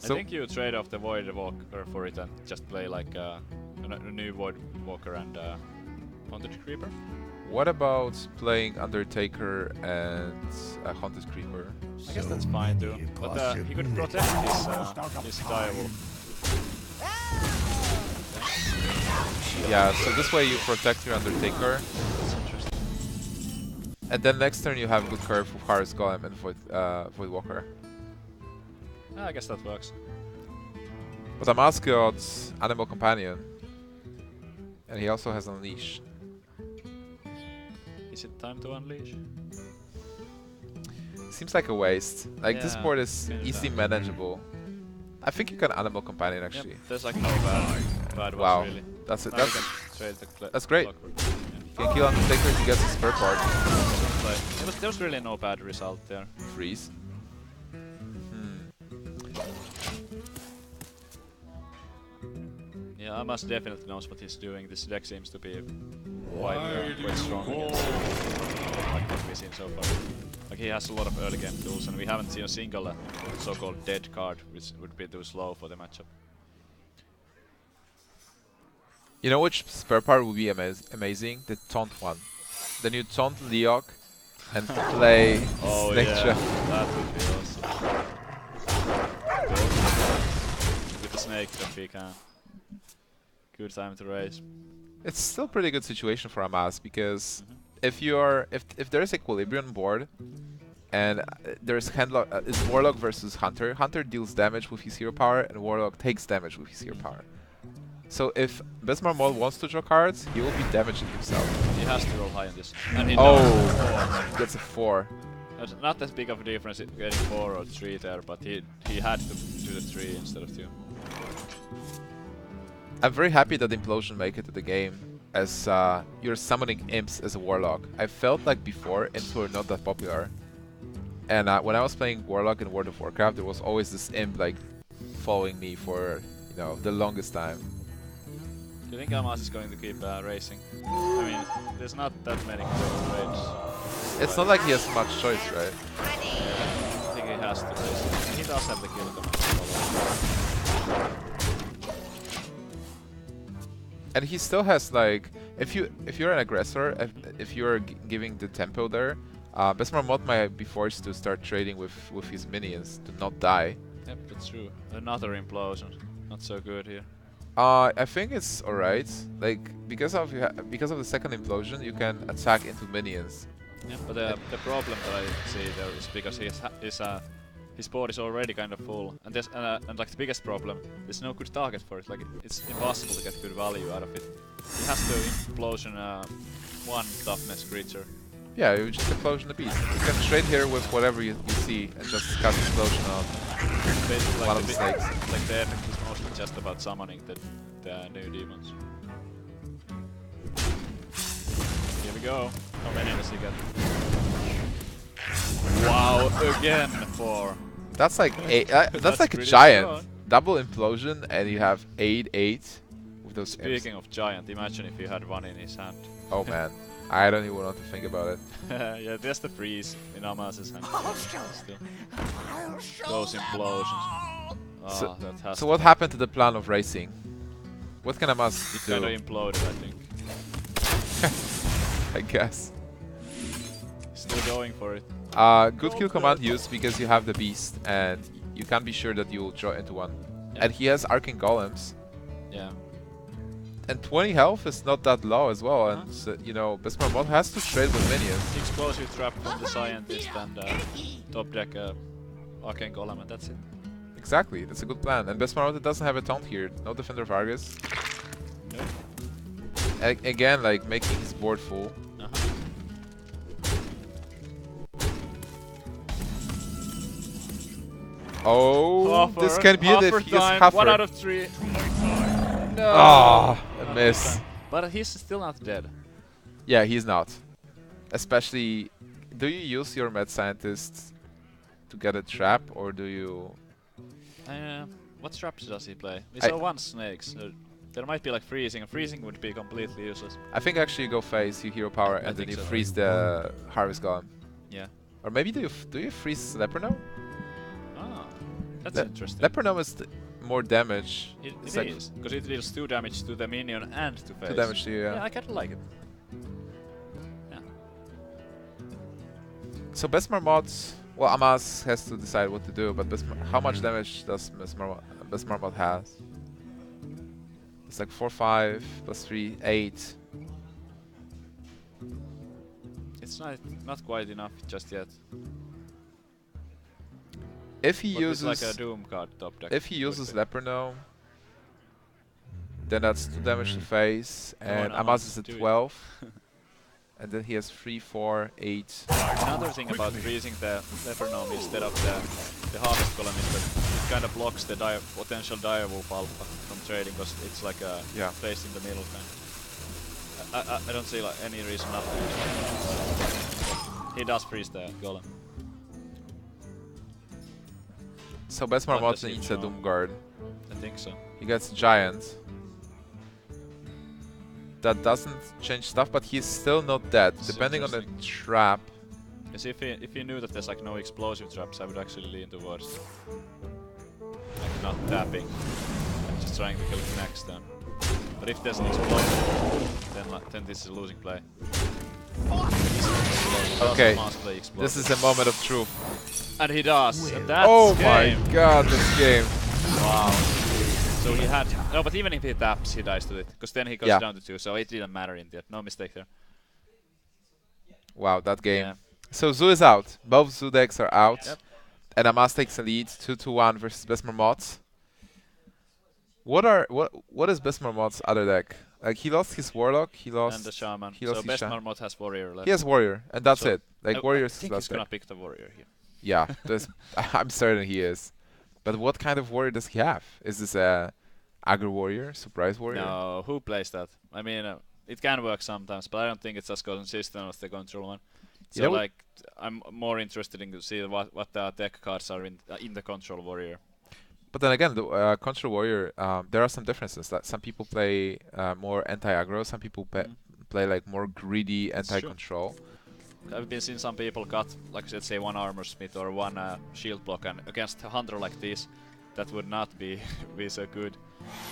I think you trade off the Void Walker for it and just play like a new Void Walker and Haunted Creeper. What about playing Undertaker and a Haunted Creeper? I guess that's fine too. But he could protect his direwolf. Yeah, so this way you protect your Undertaker. That's interesting. And then next turn you have good curve with Harris Golem and Voidwalker. I guess that works. But Amaz got Animal Companion. And he also has Unleash. Is it time to unleash? Seems like a waste. Like this Yeah, board is kinda easily dumb. manageable. I think you can Animal Companion actually. Yep, there's like no bad Wow, ones really. that's it. Now we That's can trade the that's great. clockwork. you can kill Undertaker to get the spare part. There was really no bad result there. Freeze. Yeah, Amaz definitely knows what he's doing. This deck seems to be quite strong against like what we've seen so far. Like he has a lot of early game tools, and we haven't seen a single so-called dead card, which would be too slow for the matchup. You know which spare part would be amazing? The Taunt one. Then you taunt Leok and play Snake Trap. That would be awesome. With the snake that we can. Good time to raise. It's still a pretty good situation for Amaz because if there's Equilibrium board and there's it's Warlock versus Hunter. Hunter deals damage with his hero power and Warlock takes damage with his hero power. So if Besmar Mod wants to draw cards, he will be damaging himself. He has to roll high on this. And he Oh, gets a 4. There's not as big of a difference in getting 4 or 3 there, but he had to do the 3 instead of 2. I'm very happy that Implosion make it to the game, as you're summoning imps as a Warlock. I felt like before imps were not that popular, and when I was playing Warlock in World of Warcraft, there was always this imp like following me for the longest time. Do you think Amaz is going to keep racing? I mean, there's not that many good trades. It's not like he has much choice, right? I think he has to race. He does have the kill command. And he still has like, if you're an aggressor, if you're giving the tempo there, Besmar Mod might be forced to start trading with his minions to not die. Yep, that's true. Another implosion. Not so good here. I think it's alright. Like because of the second implosion, you can attack into minions. Yeah, but the problem that I see there is because his board is already kind of full, and there's and like the biggest problem, there's no good target for it. Like it's impossible to get good value out of it. He has to implosion one toughness creature. Yeah, you just implosion the beast. You can trade here with whatever you see and just cast explosion on Basically, one like of the snakes. like the effect is mostly just about summoning the new demons. Here we go. How many does he get? Wow, again 4. That's like that's like a pretty giant. strong. Double implosion and you have 8/8 with those imps. Speaking of giant, imagine if he had one in his hand. Oh man, I don't even want to think about it. Yeah, there's the freeze in Amaz's hand. I'll show Still. I'll show Those you. implosions. Oh, that has So what happened to the plan of racing? What can Amaz It do? kind of imploded, I think. I guess. Still going for it. Good kill command use because you have the beast and you can be sure that you will draw into one. Yeah. And he has arcane golems. Yeah. And 20 health is not that low as well. Uh-huh. And Besmar Mod has to trade with minions. Explosive trap from the scientist and top deck arcane golem, and that's it. Exactly, that's a good plan. And Besmar Mod doesn't have a taunt here. No Defender of Argus. Nope. Again, like making his board full. Uh-huh. Oh, this can be it if he gets time, 1 out Huffer. of 3. No. Ah, a miss. But he's still not dead. Yeah, he's not. Especially, do you use your Mad Scientist to get a trap, or do you... What traps does he play? We I- saw one snake, so there might be like freezing, and freezing would be completely useless. I think actually you go face, you hero power, I and then think you so. freeze the Harvest Golem. Yeah. Or maybe do you freeze Leperno? Ah, that's Le- interesting. Leperno is more damage. It Sec- is, because it deals 2 damage to the minion and to face. 2 damage to you, Yeah, yeah. I kinda like it. So best Marmot, well, Amaz has to decide what to do, but how much damage does best Marmot has? It's like 4-5 plus 3, 8. It's not quite enough just yet. If he But uses it's like a Doom card top deck. if he would uses be. Leperno, then that's 2 damage to face, and no, Amaz is at do it. 12. And then he has 3, 4, 8. Another thing about freezing the Lepernome instead of the Harvest Column is that it kind of blocks the potential Direwolf Alpha from trading because it's like a place in the middle kind. I don't see like any reason not to use it. He does freeze the Golem. So best What Marmot does he needs a draw? Doom Guard. I think so. He gets Giant. That doesn't change stuff, but he's still not dead. It's Depending on the interesting. trap. Because if he knew that there's like no explosive traps, I would actually lean towards like not tapping, and just trying to kill it next turn. But if there's an explosive, then this is a losing play. Okay, Must play explosive. this is a moment of truth. And he does. And that's Oh game. my god, this game. Wow. So he had no, but even if he taps, he dies to it, because then he goes down to 2. So it didn't matter in the end. No mistake there. Wow, that game. Yeah. So Zoo is out. Both Zoo decks are out. Yep. And Amaz takes a lead, 2-1 versus Best Marmot. What is Best Marmot's other deck? Like he lost his Warlock, he lost And the Shaman. he lost So his Best Shaman. Marmot has Warrior left. He has Warrior, and that's So it. Like I Warrior's his think last he's gonna deck. pick the Warrior here. Yeah, I'm certain he is. But what kind of warrior does he have? Is this a aggro warrior, surprise warrior? No, who plays that? I mean, it can work sometimes, but I don't think it's as consistent as the control one. So You know what- like, I'm more interested in to see what the deck cards are in the control warrior. But then again, the control warrior, there are some differences. That some people play more anti-aggro, some people play like more greedy That's true. anti-control. I've been seeing some people cut, like let's say, 1 armor smith or 1 shield block, and against a hunter like this, that would not be be so good.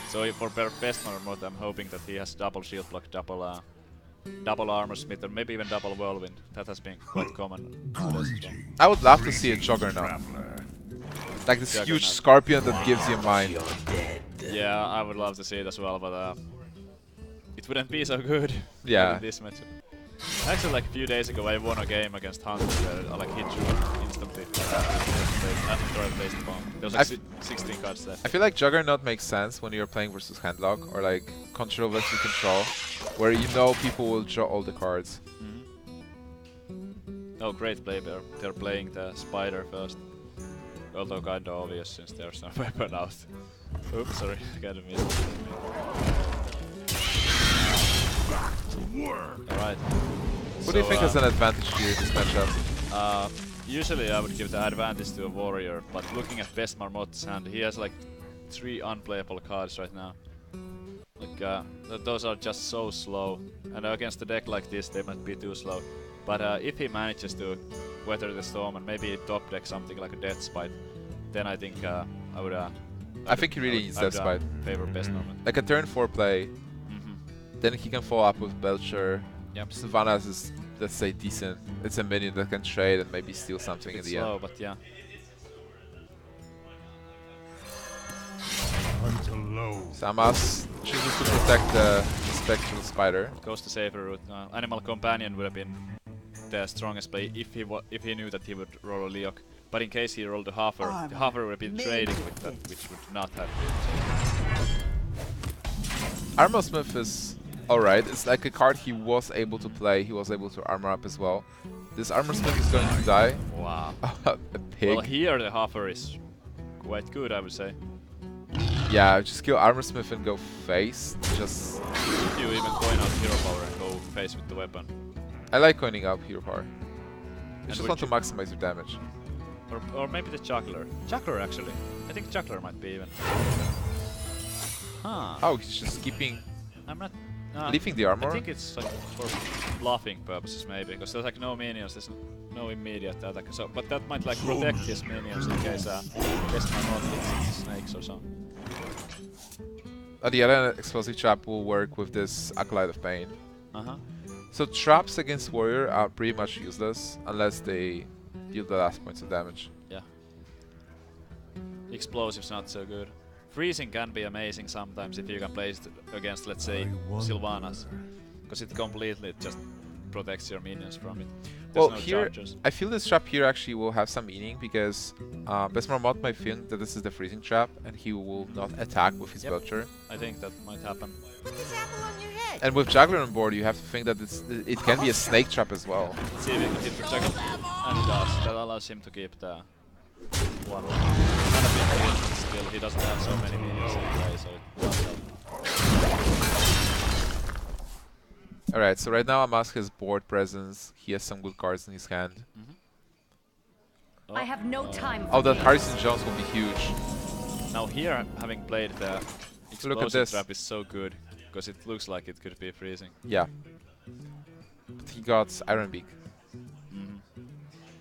So for best Marmot, I'm hoping that he has double shield block, double armor smith, or maybe even double whirlwind. That has been quite common. I would love to see a Juggernaut. Like this huge Juggernaut. scorpion that gives you mine. Yeah, I would love to see it as well, but it wouldn't be so good. Yeah. In this matchup. Actually, like a few days ago, I won a game against Hunter where I like hit you instantly after I placed the bomb. There was like 16 cards left. I feel like Juggernaut makes sense when you're playing versus Handlock or like Control versus Control, where you know people will draw all the cards. Oh, great play there. They're playing the Spider first. Although kinda obvious since there's no weapon out. Oops, sorry, kinda missed. Alright. What do you think is an advantage here in this matchup? Usually I would give the advantage to a warrior, but looking at Best Marmot's hand, he has like 3 unplayable cards right now. Like, those are just so slow, and against a deck like this they might be too slow. But if he manages to weather the storm and maybe top deck something like a Death Spite, then I think I would... I think he really needs Death Spite. Favor Best Marmot. Like a turn 4 play, then he can follow up with Belcher. Yep. Sylvanas is, let's say, decent. It's a minion that can trade and maybe steal something in the slow, end. but yeah. Until low. Amaz chooses to protect the Spectral Spider. Goes to safer route. Animal Companion would have been the strongest play if he knew that he would roll a Leok. But in case he rolled a Hover, the Hover would have been trading with that, which would not have been. Armor Smith is alright. It's like a card he was able to play. He was able to armor up as well. This Armor Smith is going to die. Wow. A pig. Well, here the Hover is quite good, I would say. Yeah, just kill Armor Smith and go face. Just. If you even coin out Hero Power and go face with the weapon. I like coining up Hero Power. You just would want to maximize your damage. Or maybe the Juggler. Juggler, actually. I think Juggler might be even. Huh. Oh, he's just keeping. I'm not... leaving the armor? I think it's like for bluffing purposes, maybe, because there's like no minions, there's no immediate attack. So, but that might like protect his minions in case Best Marmot hits snakes or something. The other explosive trap will work with this Acolyte of Pain. So traps against warrior are pretty much useless unless they deal the last points of damage. Yeah. Explosives not so good. Freezing can be amazing sometimes if you can play it against, let's say, Sylvanas, because it completely just protects your minions from it. There's Well, no here charges. I feel this trap here actually will have some meaning because Besmarmot might think that this is the freezing trap and he will not attack with his Yep. Belcher. I think that might happen. Put this apple on your head. And with Juggler on board, you have to think that it can be a snake trap as well. Let's see if he can hit the Jackal. And he does. That allows him to keep the 1-1. Kind of big deal, but still, he doesn't have so many minions in play, so it does help. Alright, so right now Amaz has board presence. He has some good cards in his hand. I have no time for Oh, that games. Harrison Jones will be huge. Now here, having played the Look at explosive this. trap is so good, because it looks like it could be freezing. Yeah. But he got Iron Beak.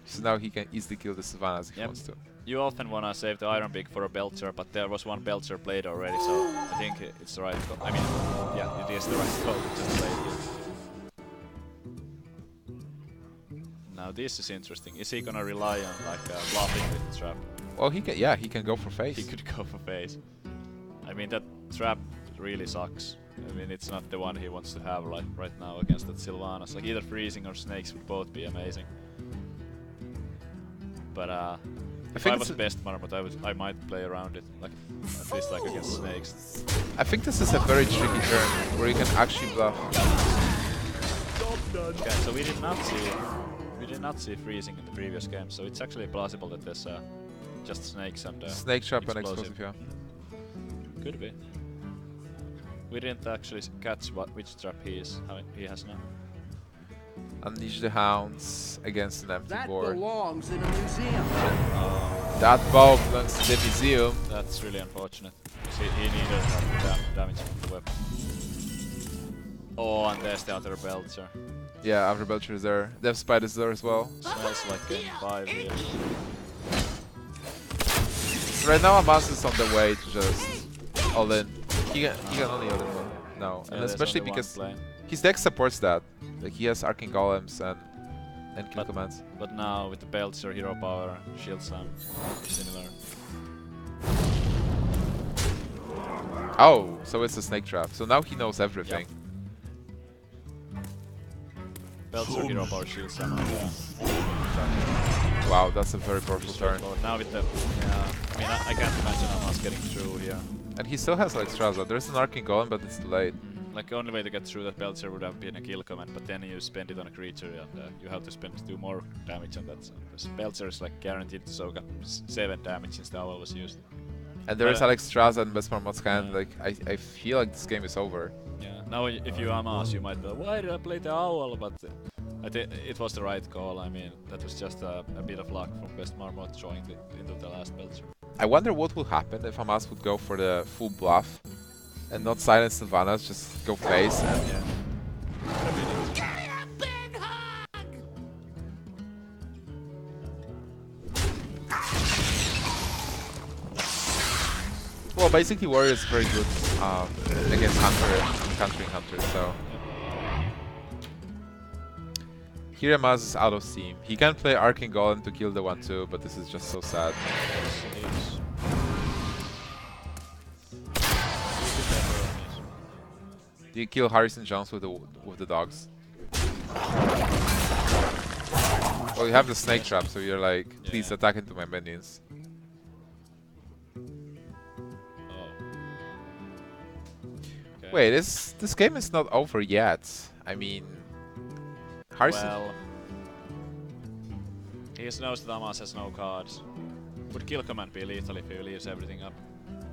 So now he can easily kill the Sylvanas if he Yep. wants to. You often wanna save the Iron Beak for a Belcher, but there was one Belcher played already, so I think it's the right call. I mean, yeah, it is the right call to just play it. Now this is interesting. Is he gonna rely on like bluffing with the trap? Well, he can. Yeah, he can go for face. He could go for face. I mean, that trap really sucks. I mean, it's not the one he wants to have like right now against that Sylvanas. Like either freezing or snakes would both be amazing. But if I think was it's best Marmot, I might play around it, like at least like against snakes. I think this is a very tricky turn where you can actually bluff. Okay, so we did not see freezing in the previous game, so it's actually plausible that there's just snakes and Snake trap and explosive. explosive, yeah. Could be. We didn't actually catch which trap he has now. Unleash the Hounds against an empty That board. belongs in a museum. That bow belongs to the museum. That's really unfortunate. 'Cause he needed that damage from the weapon. Oh, and there's the other Belcher. Yeah, after Belcher is there. Death Spider is there as well. Smells like game 5 here. So right now Amaz is on the way to just all in. He can only all in one now. Yeah, And there's especially only one because play. his deck supports that. Like he has Arcane Golems and kill commands. But now with the Belcher, Hero Power, Shield Slam, similar. Oh, so it's a snake trap. So now he knows everything. Belcher, Hero Power, Shield Slam. Wow, that's a very powerful turn. Straightforward. Now with the I mean I can't imagine Amaz getting through here. And he still has Alexstrasza. There's an Arcane Golem, but it's too late. Like the only way to get through that Belcher would have been a kill command, but then you spend it on a creature and you have to do more damage on that. So this Belcher is like guaranteed to soak up 7 damage since the owl was used. And there is But, Alexstrasza and Besmarmot's hand. yeah. Like I feel like this game is over. Yeah. Now if you Amaz, you might be like, why did I play the owl? But I think it was the right call. I mean, that was just a bit of luck from Best Marmot throwing into the last Belcher. I wonder what would happen if Amaz would go for the full bluff and not silence Sylvanas, just go face. And Yeah. well, basically Warrior is very good against Hunter and countering Hunter. So here Amaz is out of steam. He can play Arcane Golem to kill the 1-2, but this is just so sad. Do you kill Harrison Jones with the dogs? Well, you have the snake trap, so you're like, please Yeah. attack into my minions. Oh. Okay. Wait, this game is not over yet. I mean, Harrison. Well, he knows that Amaz has no cards. Would kill command be lethal if he leaves everything up?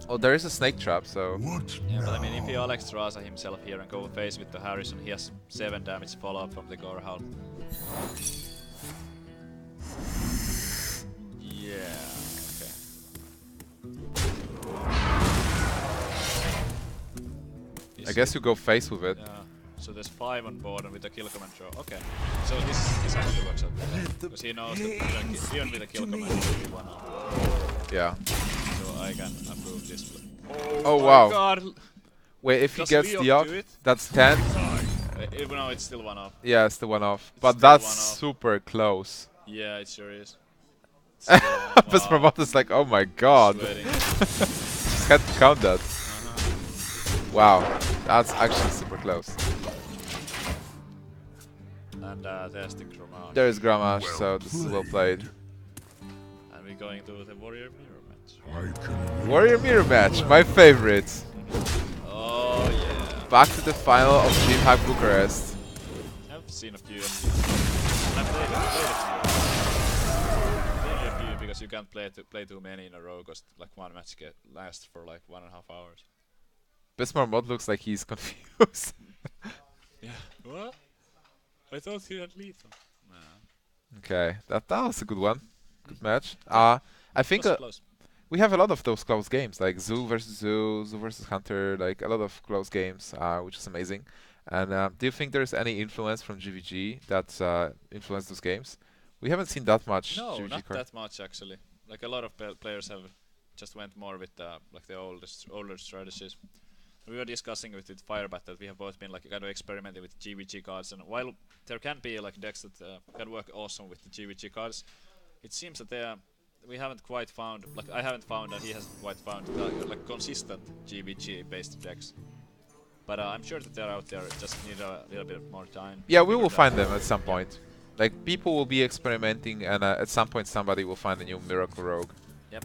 Oh, there is a snake trap, so What Yeah, but I now? mean, if he Alexstrasza himself here and go face with the Harrison, he has 7 damage follow-up from the Gore Howl. Yeah, okay. I guess you go face with it. Yeah, so there's 5 on board and with the kill command draw. Okay, so this actually works out because he knows that even with the kill command he will be 1 out. Yeah. So I can approve this. Oh my wow. God. Wait, if he Does gets Leo the off, do it? that's 10. No, it's still 1-off. Yeah, it's the one off. It's But still that's 1-off. super close. Yeah, it sure is. Still, Best wow. Marmot is like, oh my god. Sweating. Just had to count that. Wow, that's actually super close. And there's the Gromage. There is Gramash, so this is well played. And we're going to the Warrior Mirror match. I can Warrior Mirror match, my favorite. Oh yeah. Back to the final of DreamHack Bucharest. I've seen a few. I've played a few. Played a few because you can't play too many in a row because like one match lasts for like 1.5 hours. Best Marmot looks like he's confused. Yeah. What? I thought he had lethal. Nah. Okay, that was a good one. Good match. I think Close. we have a lot of those close games, like Zoo versus Zoo, Zoo versus Hunter, like a lot of close games, which is amazing. And do you think there's any influence from GVG that influenced those games? We haven't seen that much No, GVG not card. that much actually. Like a lot of players have just went more with like the older strategies. We were discussing with Firebat that we have both been like kind of experimenting with GVG cards, and while there can be like decks that can work awesome with the GVG cards, it seems that we haven't quite found, like I haven't found and he hasn't quite found like consistent GVG based decks. But I'm sure that they're out there, just need a little bit more time. Yeah, we will find them at some point. Like, people will be experimenting, and at some point somebody will find a new Miracle Rogue. Yep.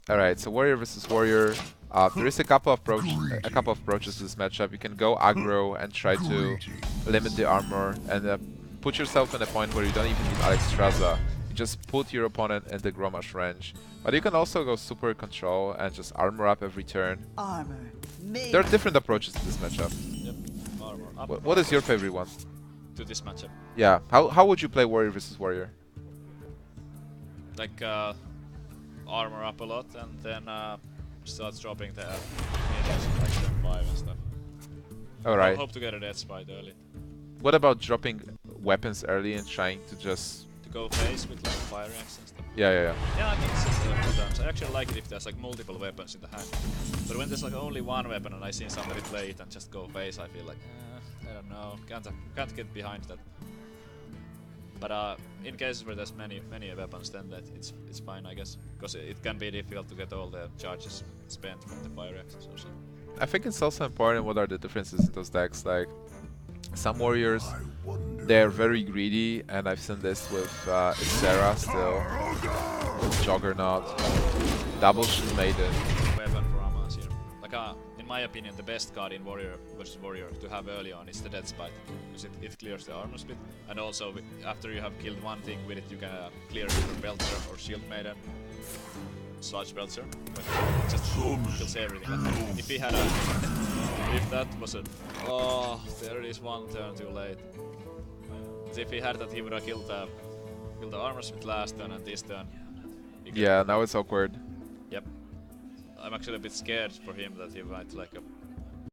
Alright, so Warrior versus Warrior. There is a couple of approaches to this matchup. You can go aggro and try to limit the armor, and put yourself in a point where you don't even need Alex Straza. You just put your opponent in the Grommash range. But you can also go super control and just armor up every turn. Armor. There are different approaches to this matchup. Yep. Armor up. What is your favorite one? To this matchup? Yeah, how would you play Warrior versus Warrior? Like armor up a lot and then start dropping the minions like turn 5 and stuff. Alright. Hope to get a death spite early. What about dropping weapons early and trying to just... To go face with like fire axe and stuff. Yeah. Yeah, I think it's a few times. I actually like it if there's like multiple weapons in the hand. But when there's like only one weapon and I see somebody play it and just go face, I feel like, I don't know, can't get behind that. But in cases where there's many weapons, then it's fine, I guess, because it can be difficult to get all the charges spent from the fire axes or something. I think it's also important what are the differences in those decks. Like, some warriors, they're very greedy, and I've seen this with Isera still, with Juggernaut, Double Shield Maiden. Weapon for Amaz here. Like, in my opinion, the best card in Warrior versus Warrior to have early on is the Death Spite, because it clears the armor split, and also after you have killed one thing with it, you can clear either Belcher or Shield Maiden. Sludge Belcher, it just kills everything. Like, if he had if that was a... Oh, there it is, one turn too late. But if he had that, he would have killed the armor split last turn and this turn. Yeah, now it's awkward. Yep. I'm actually a bit scared for him that he might like